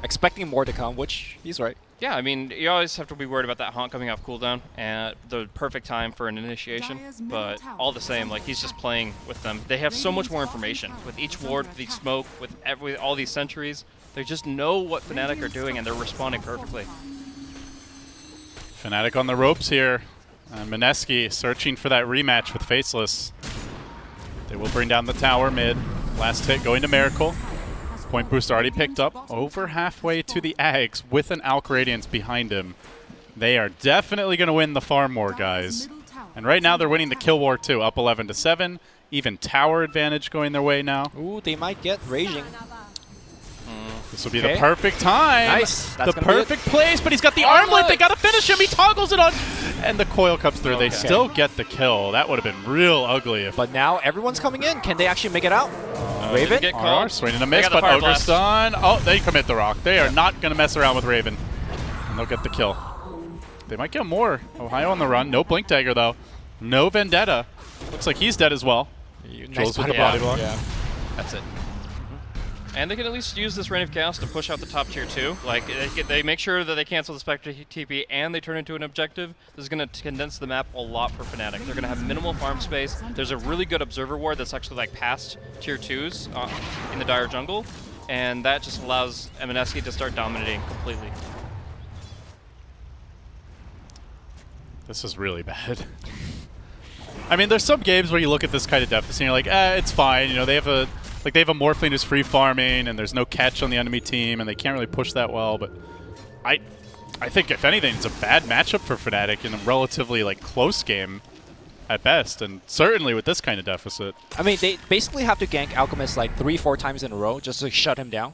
[SPEAKER 1] Expecting more to come, which he's right.
[SPEAKER 3] yeah, I mean, you always have to be worried about that Haunt coming off cooldown and the perfect time for an initiation. But all the same, like, he's just playing with them. They have so much more information. With each ward, with each smoke, with all these sentries, they just know what Fnatic are doing, and they're responding perfectly.
[SPEAKER 2] Fnatic on the ropes here. Mineski searching for that rematch with Faceless. They will bring down the tower mid. Last hit going to Miracle. Point boost already picked up. Over halfway to the Ags with an Alk Radiance behind him. They are definitely going to win the farm war, guys. And right now they're winning the kill war too, up 11-7. Even tower advantage going their way now.
[SPEAKER 1] Ooh, they might get Raging.
[SPEAKER 2] This will be
[SPEAKER 1] Okay.
[SPEAKER 2] the perfect time.
[SPEAKER 1] Nice. That's
[SPEAKER 2] The
[SPEAKER 1] gonna be it.
[SPEAKER 2] perfect place, but he's got the armlet. They got to finish him. He toggles it on. And the coil comes through. They
[SPEAKER 1] Okay.
[SPEAKER 2] still get the kill. That would have been real ugly if
[SPEAKER 1] But now everyone's coming in. Can they actually make it out? Raven?
[SPEAKER 3] Get
[SPEAKER 2] RR
[SPEAKER 3] called.
[SPEAKER 2] swinging a
[SPEAKER 3] They
[SPEAKER 2] miss,
[SPEAKER 3] got the
[SPEAKER 2] but
[SPEAKER 3] Fire
[SPEAKER 2] Ogre
[SPEAKER 3] Blast.
[SPEAKER 2] stun. Oh, they commit the rock. They are not going to mess around with Raven. And they'll get the kill. They might get more. Ohio on the run. No Blink Dagger, though. No Vendetta. Looks like he's dead as well. Jules with the body block.
[SPEAKER 1] Yeah, that's it.
[SPEAKER 3] And they can at least use this Rain of Chaos to push out the top tier 2. Like, they make sure that they cancel the Spectre TP and they turn into an objective. This is going to condense the map a lot for Fnatic. They're going to have minimal farm space. There's a really good Observer Ward that's actually like past tier 2s in the Dire jungle. And that just allows Mineski to start dominating completely.
[SPEAKER 2] This is really bad. I mean, there's some games where you look at this kind of deficit and you're like, it's fine. You know, they have a Morphling who's free farming and there's no catch on the enemy team and they can't really push that well. But I think if anything, it's a bad matchup for Fnatic in a relatively like close game at best, and certainly with this kind of deficit.
[SPEAKER 1] I mean, they basically have to gank Alchemist like 3-4 times in a row just to shut him down.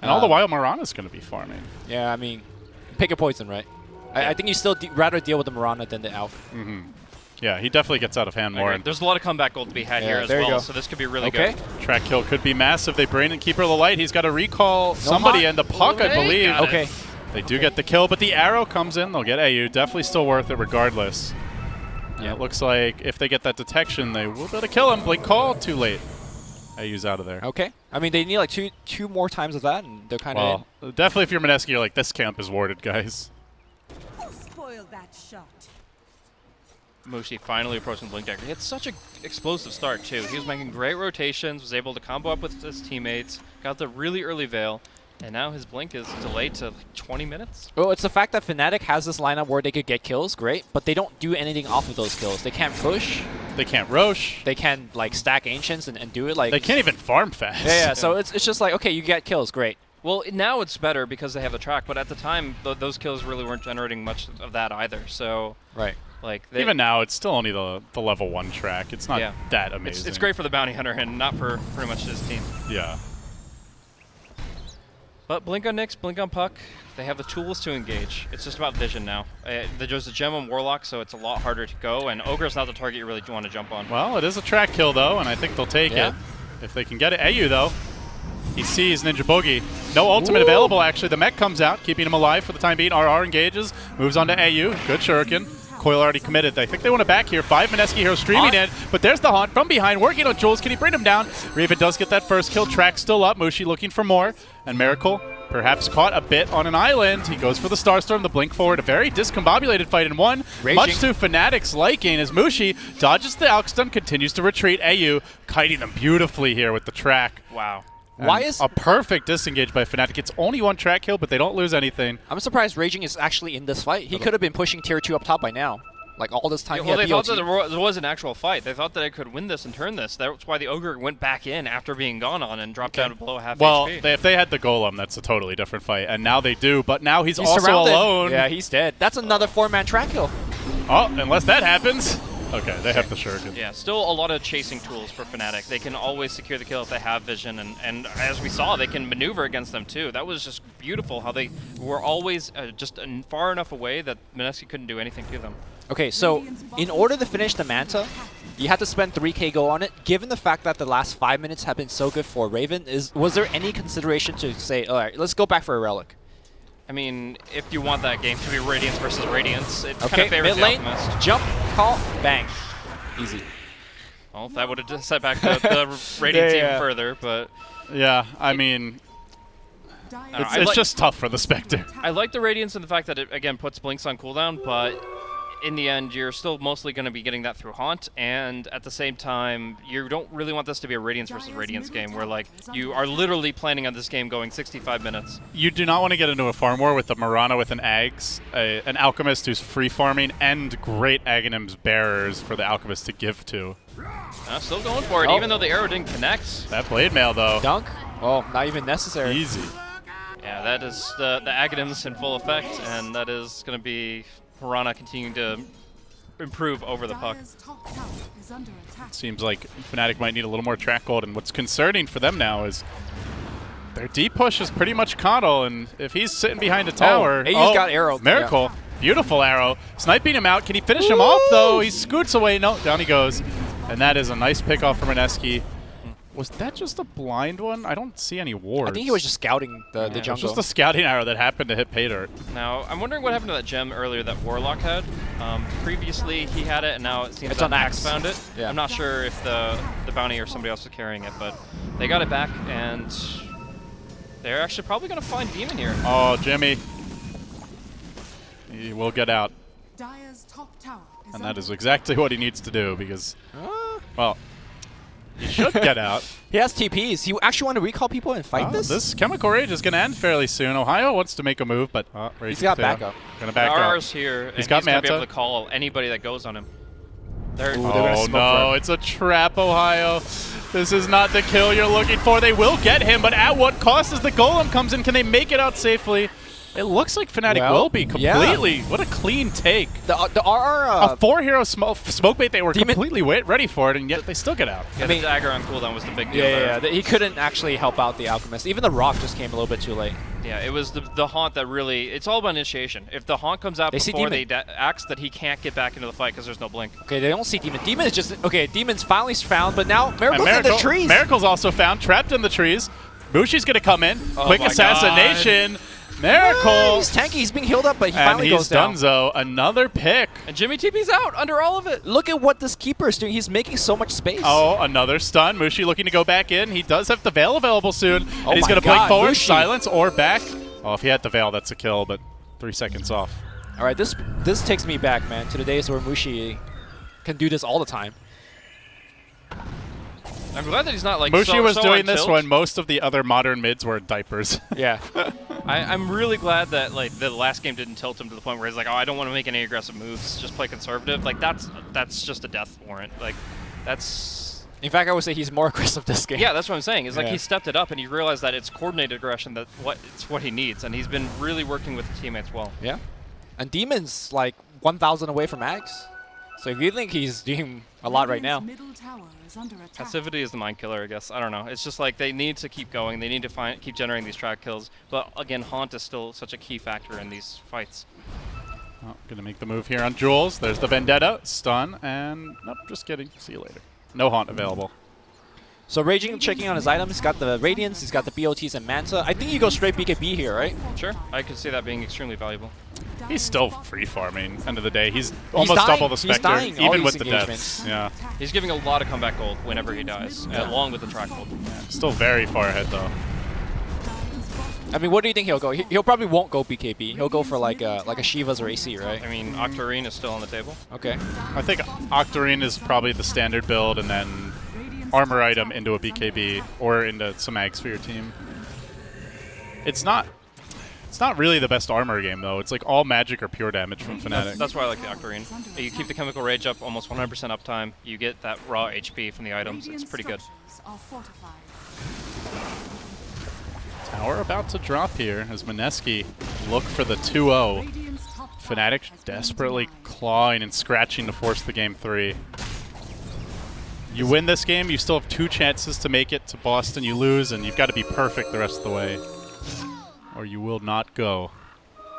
[SPEAKER 2] And all the while, Mirana's going to be farming.
[SPEAKER 1] Yeah, I mean, pick a poison, right? I think you still rather deal with the Mirana than the Alf.
[SPEAKER 2] Yeah, he definitely gets out of hand more.
[SPEAKER 3] Okay,
[SPEAKER 2] And
[SPEAKER 3] there's a lot of comeback gold to be had
[SPEAKER 1] Yeah,
[SPEAKER 3] here as
[SPEAKER 1] there you
[SPEAKER 3] well,
[SPEAKER 1] go.
[SPEAKER 3] so this could be really
[SPEAKER 1] Okay.
[SPEAKER 3] good.
[SPEAKER 2] track kill could be massive. They brain and Keeper of the Light. He's got to recall somebody,
[SPEAKER 1] hot.
[SPEAKER 2] and the Puck, I
[SPEAKER 3] They
[SPEAKER 2] believe.
[SPEAKER 3] got it.
[SPEAKER 1] Okay.
[SPEAKER 2] They do get the kill, but the arrow comes in. They'll get AU. Definitely still worth it regardless. Yeah, it looks like if they get that detection, they will be able to kill him. Blink call, too late. AU's out of there.
[SPEAKER 1] Okay. I mean, they need like two more times of that, and they're kind of
[SPEAKER 2] Well, definitely if you're Mineski, you're like, this camp is warded, guys.
[SPEAKER 4] Spoil that shot.
[SPEAKER 3] Mushi finally approaching the Blink Dagger. He had such an explosive start, too. He was making great rotations, was able to combo up with his teammates, got the really early Veil, and now his Blink is delayed to like 20 minutes.
[SPEAKER 1] Well, it's the fact that Fnatic has this lineup where they could get kills, great, but they don't do anything off of those kills. They can't push.
[SPEAKER 2] They can't Roche.
[SPEAKER 1] They can like stack Ancients and do it like.
[SPEAKER 2] They can't even farm fast.
[SPEAKER 1] Yeah. So it's just like, okay, you get kills, great.
[SPEAKER 3] Well, now it's better because they have the track, but at the time, those kills really weren't generating much of that either. So,
[SPEAKER 1] Right.
[SPEAKER 3] like,
[SPEAKER 2] Even now, it's still only the level 1 track. It's not
[SPEAKER 3] Yeah.
[SPEAKER 2] that amazing.
[SPEAKER 3] it's great for the bounty hunter and not for pretty much his team.
[SPEAKER 2] Yeah.
[SPEAKER 3] But Blink on Nyx, Blink on Puck, they have the tools to engage. It's just about vision now. There's a gem on Warlock, so it's a lot harder to go, and Ogre's not the target you really want to jump on.
[SPEAKER 2] Well, it is a track kill, though, and I think they'll take it. If they can get it. AU, though, he sees Ninja Boogie. No ultimate available, actually. The mech comes out, keeping him alive for the time being. RR engages, moves on to AU. Good shuriken. Coil already committed. I think they want to back here. 5 Mineski heroes streaming in, but there's the Haunt from behind, working on Jules. Can he bring him down? Raven does get that first kill. Track still up. Mushi looking for more. And Miracle perhaps caught a bit on an island. He goes for the Starstorm, the blink forward. A very discombobulated fight in one.
[SPEAKER 1] Raging.
[SPEAKER 2] Much to Fnatic's liking as Mushi dodges the Alk stun, continues to retreat. AU kiting them beautifully here with the track.
[SPEAKER 3] Wow.
[SPEAKER 1] Why is
[SPEAKER 2] a perfect disengage by Fnatic? It's only one track kill, but they don't lose anything.
[SPEAKER 1] I'm surprised Raging is actually in this fight. He could have been pushing tier 2 up top by now. Like all this time.
[SPEAKER 3] Yeah, well, they thought that there was an actual fight. They thought that I could win this and turn this. That's why the Ogre went back in after being gone on and dropped down to below half HP.
[SPEAKER 2] Well, if they had the Golem, that's a totally different fight. And now they do, but now he's also
[SPEAKER 1] surrounded.
[SPEAKER 2] alone.
[SPEAKER 1] Yeah, he's dead. That's another 4-man track kill.
[SPEAKER 2] Oh, unless that happens. Okay, they have the shuriken.
[SPEAKER 3] Yeah, still a lot of chasing tools for Fnatic. They can always secure the kill if they have vision, and as we saw, they can maneuver against them too. That was just beautiful how they were always just far enough away that Mineski couldn't do anything to them.
[SPEAKER 1] Okay, so in order to finish the Manta, you had to spend 3k go on it. Given the fact that the last 5 minutes have been so good for Raven, was there any consideration to say, all right, let's go back for a Relic?
[SPEAKER 3] I mean, if you want that game to be Radiance versus Radiance, it kind
[SPEAKER 1] Okay,
[SPEAKER 3] of favors
[SPEAKER 1] mid lane,
[SPEAKER 3] the Alchemist.
[SPEAKER 1] jump, call, bang. Easy.
[SPEAKER 3] Well, that would have just set back the Radiance even further, but...
[SPEAKER 2] Yeah, I mean... It's just tough for the Spectre.
[SPEAKER 3] I like the Radiance in the fact that it, again, puts Blinks on cooldown, but in the end, you're still mostly going to be getting that through Haunt, and at the same time, you don't really want this to be a Radiance versus Radiance game, where, like, you are literally planning on this game going 65 minutes.
[SPEAKER 2] You do not want to get into a farm war with a Mirana with an Ags, an Alchemist who's free farming, and great Aghanim's bearers for the Alchemist to give to.
[SPEAKER 3] Still going for it, even though the arrow didn't connect.
[SPEAKER 2] That blade mail, though.
[SPEAKER 1] Dunk? Oh, not even necessary.
[SPEAKER 2] Easy.
[SPEAKER 3] Yeah, that is the Aghanims in full effect, and that is going to be Piranha continuing to improve over the puck.
[SPEAKER 2] Seems like Fnatic might need a little more track gold, and what's concerning for them now is their deep push is pretty much Coddle, and if he's sitting behind a tower...
[SPEAKER 1] AU's got arrow.
[SPEAKER 2] Miracle. Yeah. Beautiful arrow. Sniping him out. Can he finish him off, though? He scoots away. No, down he goes. And that is a nice pick off from Mineski. Was that just a blind one? I don't see any wards.
[SPEAKER 1] I think he was just scouting the jungle.
[SPEAKER 2] It was just a scouting arrow that happened to hit Paydirt.
[SPEAKER 3] Now, I'm wondering what happened to that gem earlier that Warlock had. Previously, he had it, and now it seems that Axe found it. Yeah. I'm not sure if the bounty or somebody else was carrying it, but they got it back, and they're actually probably going to find Demon here.
[SPEAKER 2] Oh, Jimmy. He will get out. And that is exactly what he needs to do, because, well... He should get out.
[SPEAKER 1] He has TPs. You actually want to recall people and fight this?
[SPEAKER 2] This Chemical Rage is going to end fairly soon. Ohio wants to make a move, but
[SPEAKER 1] he's got backup.
[SPEAKER 2] Going to back up.
[SPEAKER 3] RR's here,
[SPEAKER 2] He's
[SPEAKER 3] going
[SPEAKER 2] got
[SPEAKER 3] to be able to call anybody that goes on him.
[SPEAKER 2] Oh no, it's a trap, Ohio. This is not the kill you're looking for. They will get him, but at what cost as the Golem comes in? Can they make it out safely? It looks like Fnatic will be completely. Yeah. What a clean take.
[SPEAKER 1] The RR...
[SPEAKER 2] a 4-hero smoke bait, they were completely ready for it, and yet they still get out.
[SPEAKER 3] Yeah, the dagger on cooldown was the big deal
[SPEAKER 1] there. He couldn't actually help out the Alchemist. Even the Rock just came a little bit too late.
[SPEAKER 3] Yeah, it was the Haunt that really... It's all about initiation. If the Haunt comes out before they axe, that he can't get back into the fight because there's no blink.
[SPEAKER 1] Okay, they don't see Demon. Demon is just... Okay, Demon's finally found, but now Miracle's in the trees.
[SPEAKER 2] Miracle's also found, trapped in the trees. Mushi's going to come in. Quick assassination.
[SPEAKER 3] God.
[SPEAKER 2] Miracle!
[SPEAKER 1] He's tanky, he's being healed up, but he finally goes down.
[SPEAKER 2] And he's Dunzo, another pick.
[SPEAKER 3] And Jimmy TP's out under all of it.
[SPEAKER 1] Look at what this keeper is doing. He's making so much space.
[SPEAKER 2] Oh, another stun. Mushi looking to go back in. He does have the Veil available soon. And he's going to blink forward, silence, or back. Oh, if he had the Veil, that's a kill, but 3 seconds off.
[SPEAKER 1] All right, this takes me back, man, to the days where Mushi can do this all the time.
[SPEAKER 3] I'm glad that he's not like
[SPEAKER 2] Mushi was doing this when most of the other modern mids were in diapers.
[SPEAKER 1] Yeah.
[SPEAKER 3] I'm really glad that like the last game didn't tilt him to the point where he's like, oh, I don't want to make any aggressive moves, just play conservative. Like that's just a death warrant. Like that's.
[SPEAKER 1] In fact, I would say he's more aggressive this game.
[SPEAKER 3] Yeah, that's what I'm saying. It's like he stepped it up and he realized that it's coordinated aggression it's what he needs, and he's been really working with the teammates well.
[SPEAKER 1] Yeah. And Demon's like 1,000 away from Axe. So if you think he's doing a lot right now.
[SPEAKER 3] Passivity is the mind killer, I guess. I don't know. It's just like they need to keep going. They need to keep generating these track kills. But again, Haunt is still such a key factor in these fights.
[SPEAKER 2] Oh, gonna make the move here on Jules. There's the Vendetta, stun, and nope, just kidding. See you later. No Haunt available.
[SPEAKER 1] So Raging checking on his items. He's got the Radiance, he's got the BOTs and Manta. I think you go straight BKB here, right?
[SPEAKER 3] Sure, I could see that being extremely valuable.
[SPEAKER 2] He's still free farming. End of the day, he's almost double the Spectre,
[SPEAKER 1] dying
[SPEAKER 2] even
[SPEAKER 1] all
[SPEAKER 2] with
[SPEAKER 1] these
[SPEAKER 2] the deaths. Yeah.
[SPEAKER 3] He's giving a lot of comeback gold whenever he dies, along with the track gold.
[SPEAKER 2] Yeah, still very far ahead though.
[SPEAKER 1] I mean, what do you think he'll go? He'll probably won't go BKB. He'll go for like a Shiva's or AC, right?
[SPEAKER 3] I mean, Octarine is still on the table.
[SPEAKER 1] Okay.
[SPEAKER 2] I think Octarine is probably the standard build, and then armor item into a BKB or into some Ags for your team. It's not really the best armor game though. It's like all magic or pure damage from Fnatic.
[SPEAKER 3] That's why I like the Octarine. You keep the chemical rage up almost 100% uptime. You get that raw HP from the items. It's pretty good.
[SPEAKER 2] Tower about to drop here as Mineski look for the 2-0. Fnatic desperately clawing and scratching to force the game 3. You win this game, you still have 2 chances to make it to Boston. You lose, and you've got to be perfect the rest of the way, or you will not go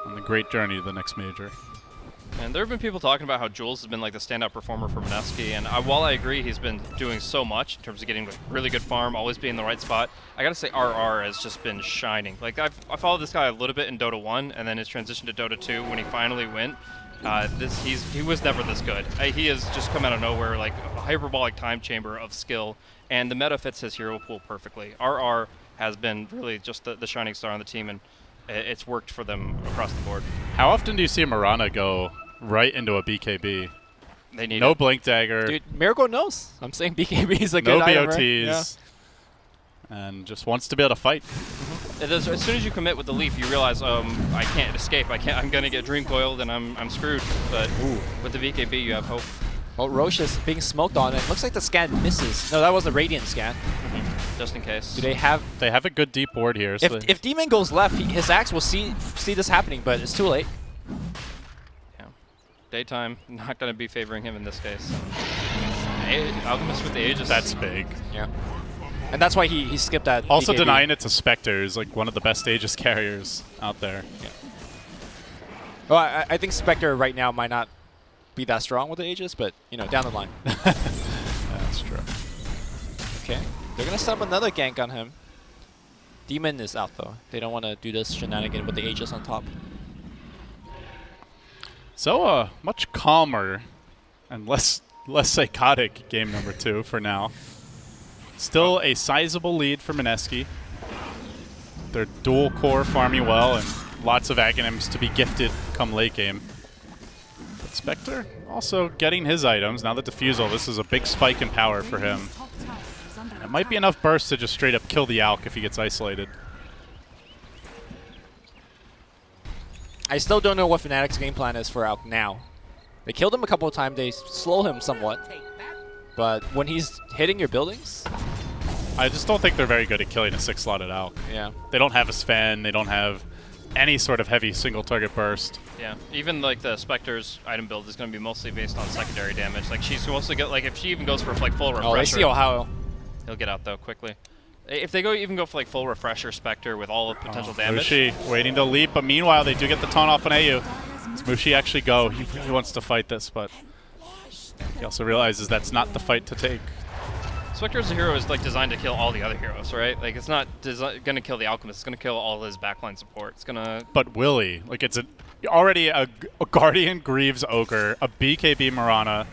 [SPEAKER 2] on the great journey to the next major.
[SPEAKER 3] And there have been people talking about how Jules has been like the standout performer for Mineski, and while I agree he's been doing so much in terms of getting like, really good farm, always being in the right spot, I gotta say RR has just been shining. Like I followed this guy a little bit in Dota 1, and then his transition to Dota 2 when he finally went. He was never this good. He has just come out of nowhere like a hyperbolic time chamber of skill, and the meta fits his hero pool perfectly. RR has been really just the shining star on the team, and it's worked for them across the board.
[SPEAKER 2] How often do you see Mirana go right into a BKB?
[SPEAKER 3] They need
[SPEAKER 2] no
[SPEAKER 3] it.
[SPEAKER 2] Blink Dagger.
[SPEAKER 1] Dude, Miracle knows. I'm saying BKB is a
[SPEAKER 2] no
[SPEAKER 1] good item,
[SPEAKER 2] BOTs.
[SPEAKER 1] right? Yeah.
[SPEAKER 2] And just wants to be able to fight.
[SPEAKER 3] As soon as you commit with the leaf, you realize I can't escape. I'm gonna get dream coiled and I'm screwed. But with the BKB, you have hope.
[SPEAKER 1] Well, Roche is being smoked on. It looks like the scan misses. No, that was a Radiant scan.
[SPEAKER 3] Just in case.
[SPEAKER 1] Do they have?
[SPEAKER 2] They have a good deep board here. So
[SPEAKER 1] If Demon goes left, his Axe will see this happening, but it's too late.
[SPEAKER 3] Yeah. Daytime, not gonna be favoring him in this case. Alchemist with the Aegis.
[SPEAKER 2] That's big.
[SPEAKER 1] Yeah. And that's why he skipped that.
[SPEAKER 2] Also
[SPEAKER 1] BKB.
[SPEAKER 2] denying it to Spectre is like one of the best Aegis carriers out there.
[SPEAKER 1] Yeah. Well, I think Spectre right now might not be that strong with the Aegis, but you know, down the line.
[SPEAKER 2] That's true.
[SPEAKER 1] Okay. They're gonna set up another gank on him. Demon is out though. They don't want to do this shenanigan with the Aegis on top.
[SPEAKER 2] So much calmer and less psychotic game number 2 for now. Still a sizable lead for Mineski. They're dual core farming well and lots of Aghanims to be gifted come late game. But Spectre also getting his items. Now the Diffusal, this is a big spike in power for him. And it might be enough burst to just straight up kill the Alk if he gets isolated.
[SPEAKER 1] I still don't know what Fnatic's game plan is for Alk now. They killed him a couple of times. They slow him somewhat. But when he's hitting your buildings...
[SPEAKER 2] I just don't think they're very good at killing a 6-slotted Alk.
[SPEAKER 1] Yeah.
[SPEAKER 2] They don't have a Sven. They don't have any sort of heavy single target burst.
[SPEAKER 3] Yeah, even like the Spectre's item build is going to be mostly based on secondary damage. Like she's supposed to get, like if she even goes for like full refresher.
[SPEAKER 1] Oh, they see Ohio.
[SPEAKER 3] He'll get out though quickly. If they even go for like full refresher Spectre with all of potential damage.
[SPEAKER 2] Mushi waiting to leap, but meanwhile they do get the taunt off on AU. Does Mushi actually go? He really wants to fight this, but he also realizes that's not the fight to take.
[SPEAKER 3] Spectre as a hero is like designed to kill all the other heroes, right? Like it's not going to kill the Alchemist. It's going to kill all his backline support. It's going to.
[SPEAKER 2] But Willie, like it's already a Guardian Greaves Ogre, a BKB Mirana,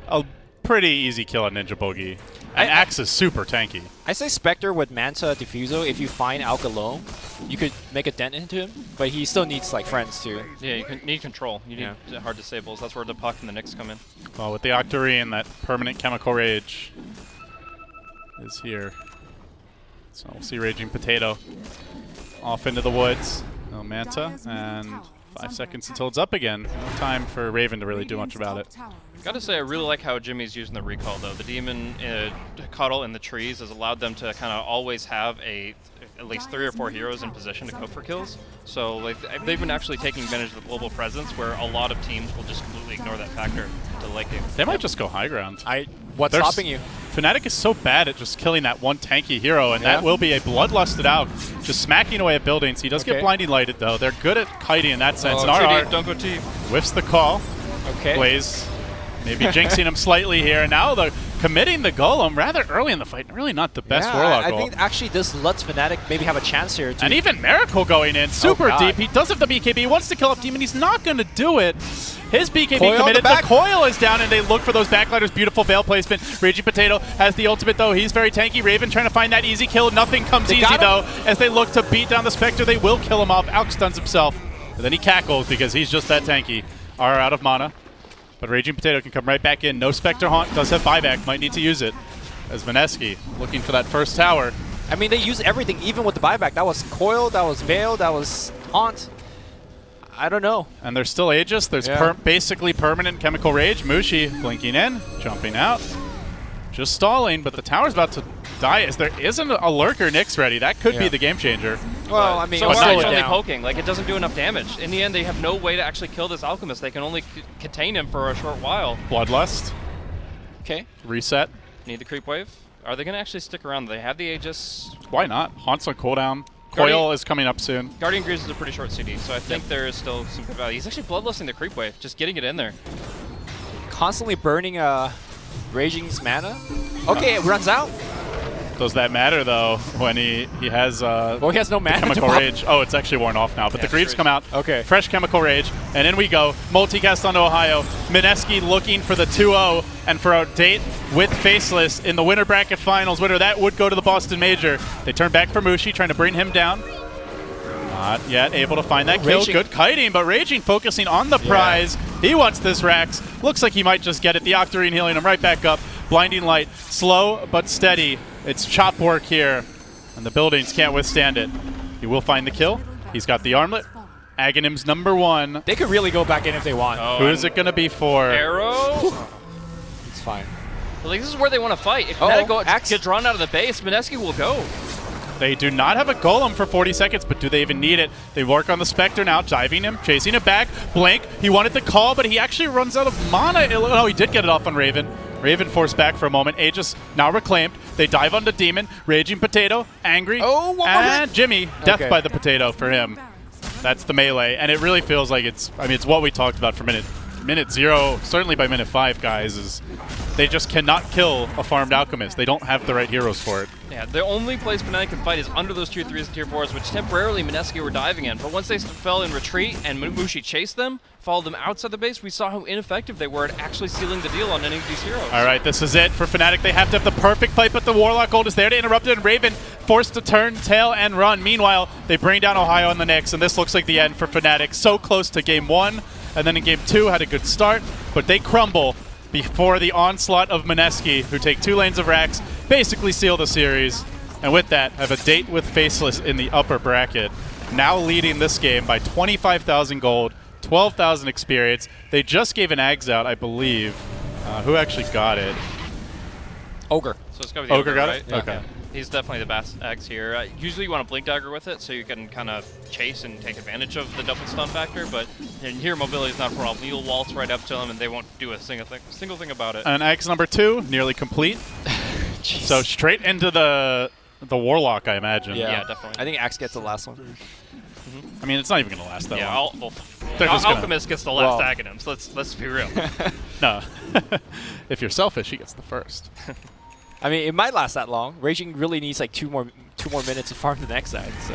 [SPEAKER 2] a pretty easy kill on Ninja Boogie. And Axe is super tanky.
[SPEAKER 1] I say Spectre with Manta Diffuso. If you find Alk alone, you could make a dent into him, but he still needs like friends too.
[SPEAKER 3] Yeah, you need control. You need hard disables. That's where the Puck and the Nyx come in.
[SPEAKER 2] Well, with the Octarine, that permanent chemical rage is here. So we'll see Raging Potato off into the woods. No Manta, and 5 seconds until it's up again. No time for Raven to really do much about it.
[SPEAKER 3] Gotta say, I really like how Jimmy's using the recall, though. The demon cuddle in the trees has allowed them to kind of always have at least 3 or 4 heroes in position to go for kills. So like they've been actually taking advantage of the global presence, where a lot of teams will just completely ignore that factor to late game.
[SPEAKER 2] They might just go high ground.
[SPEAKER 1] What's stopping you?
[SPEAKER 2] Fnatic is so bad at just killing that one tanky hero, and that will be a bloodlusted out, just smacking away at buildings. He does get blinding lighted, though. They're good at kiting in that sense.
[SPEAKER 3] Oh,
[SPEAKER 2] and RR
[SPEAKER 3] don't go deep.
[SPEAKER 2] whiffs the call.
[SPEAKER 1] Okay.
[SPEAKER 2] Blaze maybe jinxing him slightly here. And now committing the golem rather early in the fight. Really not the best Warlock
[SPEAKER 1] I
[SPEAKER 2] goal.
[SPEAKER 1] think actually this lets Fnatic maybe have a chance here.
[SPEAKER 2] And even Miracle going in super deep. He does have the BKB. He wants to kill off Demon. He's not going to do it. His BKB
[SPEAKER 1] Coil
[SPEAKER 2] committed.
[SPEAKER 1] The
[SPEAKER 2] coil is down, and they look for those backlighters. Beautiful veil placement. Raging Potato has the ultimate, though. He's very tanky. Raven trying to find that easy kill. Nothing comes easy, though. As they look to beat down the Spectre, they will kill him off. Alk stuns himself. And then he cackles because he's just that tanky. R out of mana. But Raging Potato can come right back in. No Spectre Haunt. Does have buyback. Might need to use it. As Mineski looking for that first tower.
[SPEAKER 1] I mean, they use everything, even with the buyback. That was Coil, that was Veil, that was Haunt. I don't know.
[SPEAKER 2] And there's still Aegis. There's basically permanent Chemical Rage. Mushi blinking in, jumping out. Just stalling, but the tower's about to die. As there isn't a lurker Nyx ready. That could be the game changer.
[SPEAKER 1] Well, I mean,
[SPEAKER 3] so far it's only
[SPEAKER 1] down.
[SPEAKER 3] poking. Like, it doesn't do enough damage. In the end, they have no way to actually kill this Alchemist. They can only contain him for a short while.
[SPEAKER 2] Bloodlust.
[SPEAKER 1] Okay.
[SPEAKER 2] Reset.
[SPEAKER 3] Need the creep wave. Are they going to actually stick around? They have the Aegis.
[SPEAKER 2] Why not? Haunts on cooldown. Coil is coming up soon.
[SPEAKER 3] Guardian Greaves is a pretty short CD, so I think there is still some good value. He's actually bloodlusting the creep wave, just getting it in there.
[SPEAKER 1] Constantly burning Raging's mana. Okay, it runs out.
[SPEAKER 2] Does that matter, though, when he has
[SPEAKER 1] well, he has no mana.
[SPEAKER 2] Chemical Rage. Oh, it's actually worn off now, but the Greaves come out.
[SPEAKER 1] Okay.
[SPEAKER 2] Fresh Chemical Rage, and in we go. Multicast onto Ohio. Mineski looking for the 2-0, and for a date with Faceless in the winner bracket finals. Winner, that would go to the Boston Major. They turn back for Mushi, trying to bring him down. Not yet able to find that kill.
[SPEAKER 1] Raging.
[SPEAKER 2] Good kiting, but Raging focusing on the prize. He wants this Rax. Looks like he might just get it. The Octarine healing him right back up. Blinding Light. Slow but steady. It's chop work here, and the buildings can't withstand it. He will find the kill. He's got the armlet. Aghanim's #1.
[SPEAKER 1] They could really go back in if they want.
[SPEAKER 3] Oh,
[SPEAKER 2] Who is it going to be for?
[SPEAKER 3] Arrow?
[SPEAKER 1] It's fine.
[SPEAKER 3] Well, like, this is where they want to fight. If Fnatic get drawn out of the base, Mineski will go.
[SPEAKER 2] They do not have a golem for 40 seconds, but do they even need it? They work on the Spectre now, diving him, chasing it back. Blink, he wanted the call, but he actually runs out of mana. Oh, he did get it off on Raven. Raven forced back for a moment. Aegis now reclaimed. They dive onto Demon. Raging Potato, angry. And Jimmy, death by the potato for him. That's the melee, and it really feels like it's what we talked about for minute 0, certainly by minute 5, guys, is they just cannot kill a farmed Alchemist. They don't have the right heroes for it.
[SPEAKER 3] Yeah, the only place Fnatic can fight is under those tier 3s and tier 4s, which temporarily Mineski were diving in. But once they fell in retreat and Mushi chased them, followed them outside the base, we saw how ineffective they were at actually sealing the deal on any of these heroes.
[SPEAKER 2] All right, this is it for Fnatic. They have to have the perfect fight, but the Warlock Gold is there to interrupt it, and Raven forced to turn, tail, and run. Meanwhile, they bring down Ohio on the Nyx, and this looks like the end for Fnatic. So close to game 1, and then in game 2 had a good start, but they crumble before the onslaught of Mineski, who take 2 lanes of Rax, basically seal the series. And with that, have a date with Faceless in the upper bracket, now leading this game by 25,000 gold, 12,000 experience. They just gave an Ags out, I believe. Who actually got it?
[SPEAKER 1] Ogre.
[SPEAKER 3] So it's gotta be the
[SPEAKER 2] Ogre got
[SPEAKER 3] right?
[SPEAKER 2] it?
[SPEAKER 3] Yeah.
[SPEAKER 2] Okay.
[SPEAKER 3] He's definitely the best Ags here. Usually you want to Blink Dagger with it, so you can kind of chase and take advantage of the double stun factor, but in here mobility is not a problem. You'll waltz right up to them and they won't do a single thing about it.
[SPEAKER 2] And Ags #2, nearly complete. So straight into the Warlock, I imagine.
[SPEAKER 3] Yeah, definitely.
[SPEAKER 1] I think Axe gets the last one.
[SPEAKER 2] I mean, it's not even going to last that long.
[SPEAKER 3] Yeah,
[SPEAKER 2] just
[SPEAKER 3] Alchemist gets the last Aghanim, so let's be real.
[SPEAKER 2] No. If you're selfish, he gets the first.
[SPEAKER 1] I mean, it might last that long. Raging really needs like two more minutes to farm the next side. So,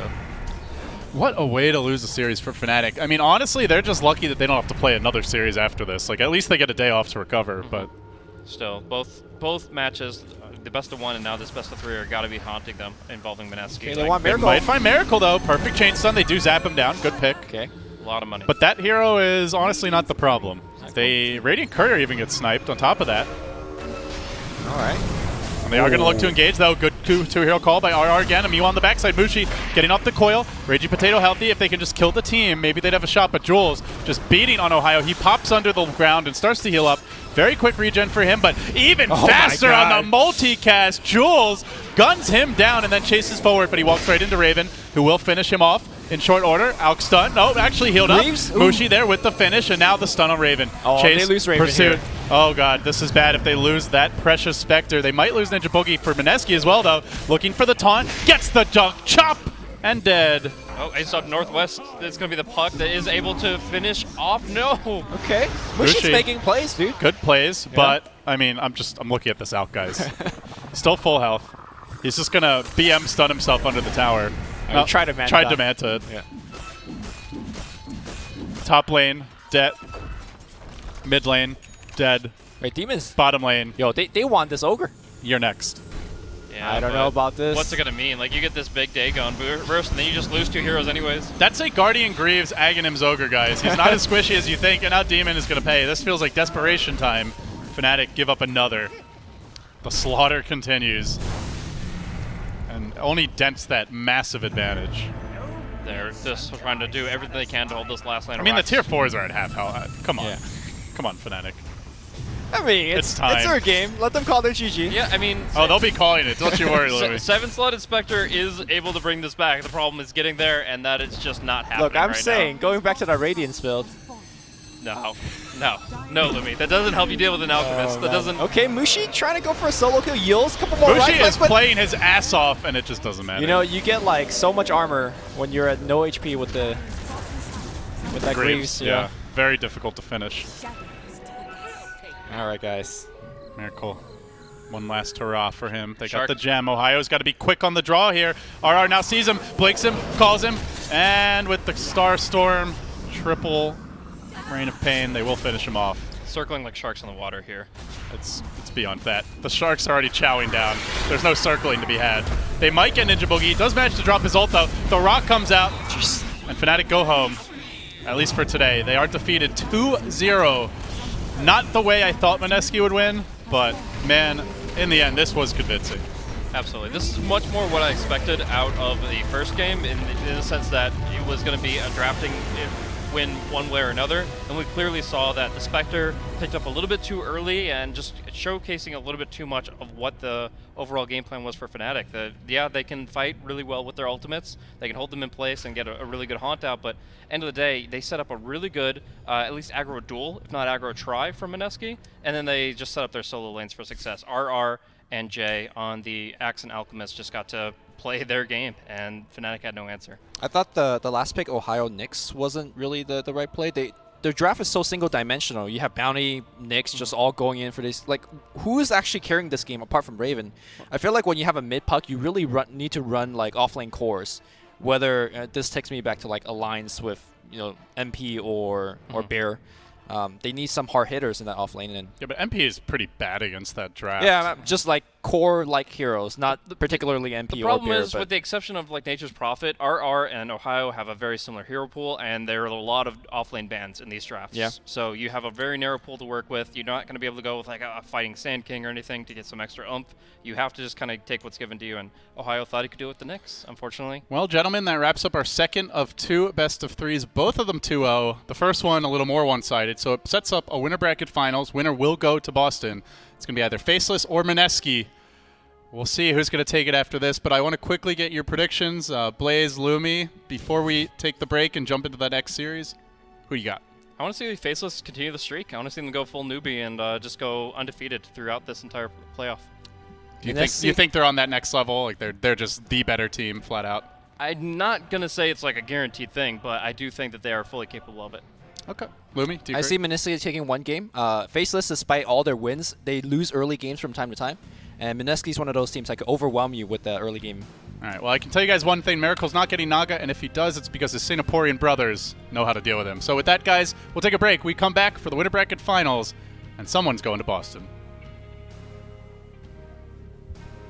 [SPEAKER 2] what a way to lose a series for Fnatic. I mean, honestly, they're just lucky that they don't have to play another series after this. Like, at least they get a day off to recover. But
[SPEAKER 3] still, both matches, the best of 1 and now this best of 3 are got to be haunting them, involving Mineski.
[SPEAKER 1] Okay, they want Miracle.
[SPEAKER 2] They might find Miracle though. Perfect chain stun. They do zap him down. Good pick.
[SPEAKER 1] Okay.
[SPEAKER 3] A lot of money.
[SPEAKER 2] But that hero is honestly not the problem. They Radiant Courier even gets sniped on top of that.
[SPEAKER 1] All right.
[SPEAKER 2] And they are going to look to engage, though. Good two-hero call by RR again. Amiwa on the backside. Mushi getting off the coil. Ragey Potato healthy. If they can just kill the team, maybe they'd have a shot. But Jules just beating on Ohio. He pops under the ground and starts to heal up. Very quick regen for him, but even faster on the multicast. Jules guns him down and then chases forward, but he walks right into Raven, who will finish him off in short order. Alk stun. No, actually healed up. Mushi there with the finish, and now the stun on Raven.
[SPEAKER 1] Oh,
[SPEAKER 2] Chase,
[SPEAKER 1] they lose Raven
[SPEAKER 2] pursuit.
[SPEAKER 1] here.
[SPEAKER 2] Oh god, this is bad if they lose that precious Spectre. They might lose Ninja Boogie for Mineski as well, though. Looking for the taunt. Gets the dunk. Chop! And dead.
[SPEAKER 3] Oh, Ace up Northwest. It's going to be the puck that is able to finish off. No.
[SPEAKER 1] Okay. Mushi's making plays, dude.
[SPEAKER 2] Good plays, but I mean, I'm looking at this out, guys. Still full health. He's just going to BM stun himself under the tower.
[SPEAKER 1] No, tried to
[SPEAKER 2] Manta it.
[SPEAKER 1] Yeah.
[SPEAKER 2] Top lane, dead. Mid lane, dead.
[SPEAKER 1] Wait, Demons.
[SPEAKER 2] Bottom lane,
[SPEAKER 1] Yo, they want this Ogre.
[SPEAKER 2] you're next.
[SPEAKER 3] Yeah,
[SPEAKER 1] I don't know about this.
[SPEAKER 3] What's it going to mean? Like, you get this big Dagon burst, and then you just lose 2 heroes anyways.
[SPEAKER 2] That's a Guardian Greaves Aghanim's Ogre, guys. He's not as squishy as you think, and now Demon is going to pay. This feels like desperation time. Fnatic give up another. The slaughter continues. And only dents that massive advantage.
[SPEAKER 3] They're just trying to do everything they can to hold this last lane.
[SPEAKER 2] I mean, the tier 4s are at half health. Come on.
[SPEAKER 1] Yeah.
[SPEAKER 2] Come on, Fnatic.
[SPEAKER 1] I mean, it's
[SPEAKER 2] time.
[SPEAKER 1] their game. Let them call their GG.
[SPEAKER 3] Yeah, I mean...
[SPEAKER 2] Oh, they'll be calling it. Don't you worry, Louis.
[SPEAKER 3] 7-slotted Spectre is able to bring this back. The problem is getting there, and that it's just not happening.
[SPEAKER 1] Look, I'm
[SPEAKER 3] right
[SPEAKER 1] saying, going back to that Radiance build.
[SPEAKER 3] now. No, Lumi. That doesn't help you deal with an Alchemist. That doesn't...
[SPEAKER 1] Okay, Mushi trying to go for a solo kill. Yields, couple more
[SPEAKER 2] Mushi
[SPEAKER 1] right
[SPEAKER 2] is playing his ass off, and it just doesn't matter.
[SPEAKER 1] You know, you get like so much armor when you're at no HP with that Greaves.
[SPEAKER 2] Yeah, very difficult to finish.
[SPEAKER 1] All right, guys.
[SPEAKER 2] Miracle. One last hurrah for him. They
[SPEAKER 3] Shark.
[SPEAKER 2] got the gem. Ohio's got to be quick on the draw here. RR now sees him, blinks him, calls him, and with the Star Storm, triple Rain of Pain, they will finish him off.
[SPEAKER 3] Circling like sharks in the water here.
[SPEAKER 2] It's beyond that. The Sharks are already chowing down. There's no circling to be had. They might get Ninja Boogie. He does manage to drop his ult, though. The Rock comes out, and Fnatic go home, at least for today. They are defeated 2-0. Not the way I thought Mineski would win, but, man, in the end, this was convincing.
[SPEAKER 3] Absolutely. This is much more what I expected out of the first game in the sense that it was going to be a drafting win one way or another. And we clearly saw that the Spectre picked up a little bit too early and just showcasing a little bit too much of what the overall game plan was for Fnatic. Yeah, they can fight really well with their ultimates. They can hold them in place and get a really good haunt out. But end of the day, they set up a really good, at least aggro duel, if not aggro try from Mineski. And then they just set up their solo lanes for success. RR and Jay on the Axe and Alchemist just got to play their game, and Fnatic had no answer.
[SPEAKER 1] I thought the last pick, Ohio Nyx, wasn't really the right play. Their draft is so single-dimensional. You have Bounty, Nyx just all going in for this. Like, who is actually carrying this game apart from Raven? I feel like when you have a mid-puck, you really need to run like off-lane cores. Whether this takes me back to like Alliance with MP or Bear. They need some hard hitters in that off lane.
[SPEAKER 2] Yeah, but MP is pretty bad against that draft.
[SPEAKER 1] Yeah, just like core-like heroes, not particularly MP or Bear.
[SPEAKER 3] The problem is, with the exception of like Nature's Prophet, RR and Ohio have a very similar hero pool, and there are a lot of off-lane bans in these drafts.
[SPEAKER 1] Yeah.
[SPEAKER 3] So you have a very narrow pool to work with. You're not going to be able to go with like a Fighting Sand King or anything to get some extra oomph. You have to just kind of take what's given to you, and Ohio thought he could do it with the Knicks, unfortunately.
[SPEAKER 2] Well, gentlemen, that wraps up our second of 2 best-of-3s, both of them 2-0. The first one a little more one-sided, so it sets up a winner bracket finals. Winner will go to Boston. It's going to be either Faceless or Mineski. We'll see who's going to take it after this, but I want to quickly get your predictions. Blaze, Lumi, before we take the break and jump into the next series. Who you got?
[SPEAKER 3] I want to see Faceless continue the streak. I want to see them go full newbie and just go undefeated throughout this entire playoff.
[SPEAKER 2] Do you think they're on that next level? Like they're just the better team, flat out?
[SPEAKER 3] I'm not going to say it's like a guaranteed thing, but I do think that they are fully capable of it.
[SPEAKER 2] Okay. Lumi, do you agree?
[SPEAKER 1] I see Mineski taking one game. Faceless, despite all their wins, they lose early games from time to time. And Mineski's one of those teams that could overwhelm you with the early game.
[SPEAKER 2] All right, well, I can tell you guys one thing. Miracle's not getting Naga, and if he does, it's because his Singaporean brothers know how to deal with him. So with that, guys, we'll take a break. We come back for the winner bracket finals, and someone's going to Boston.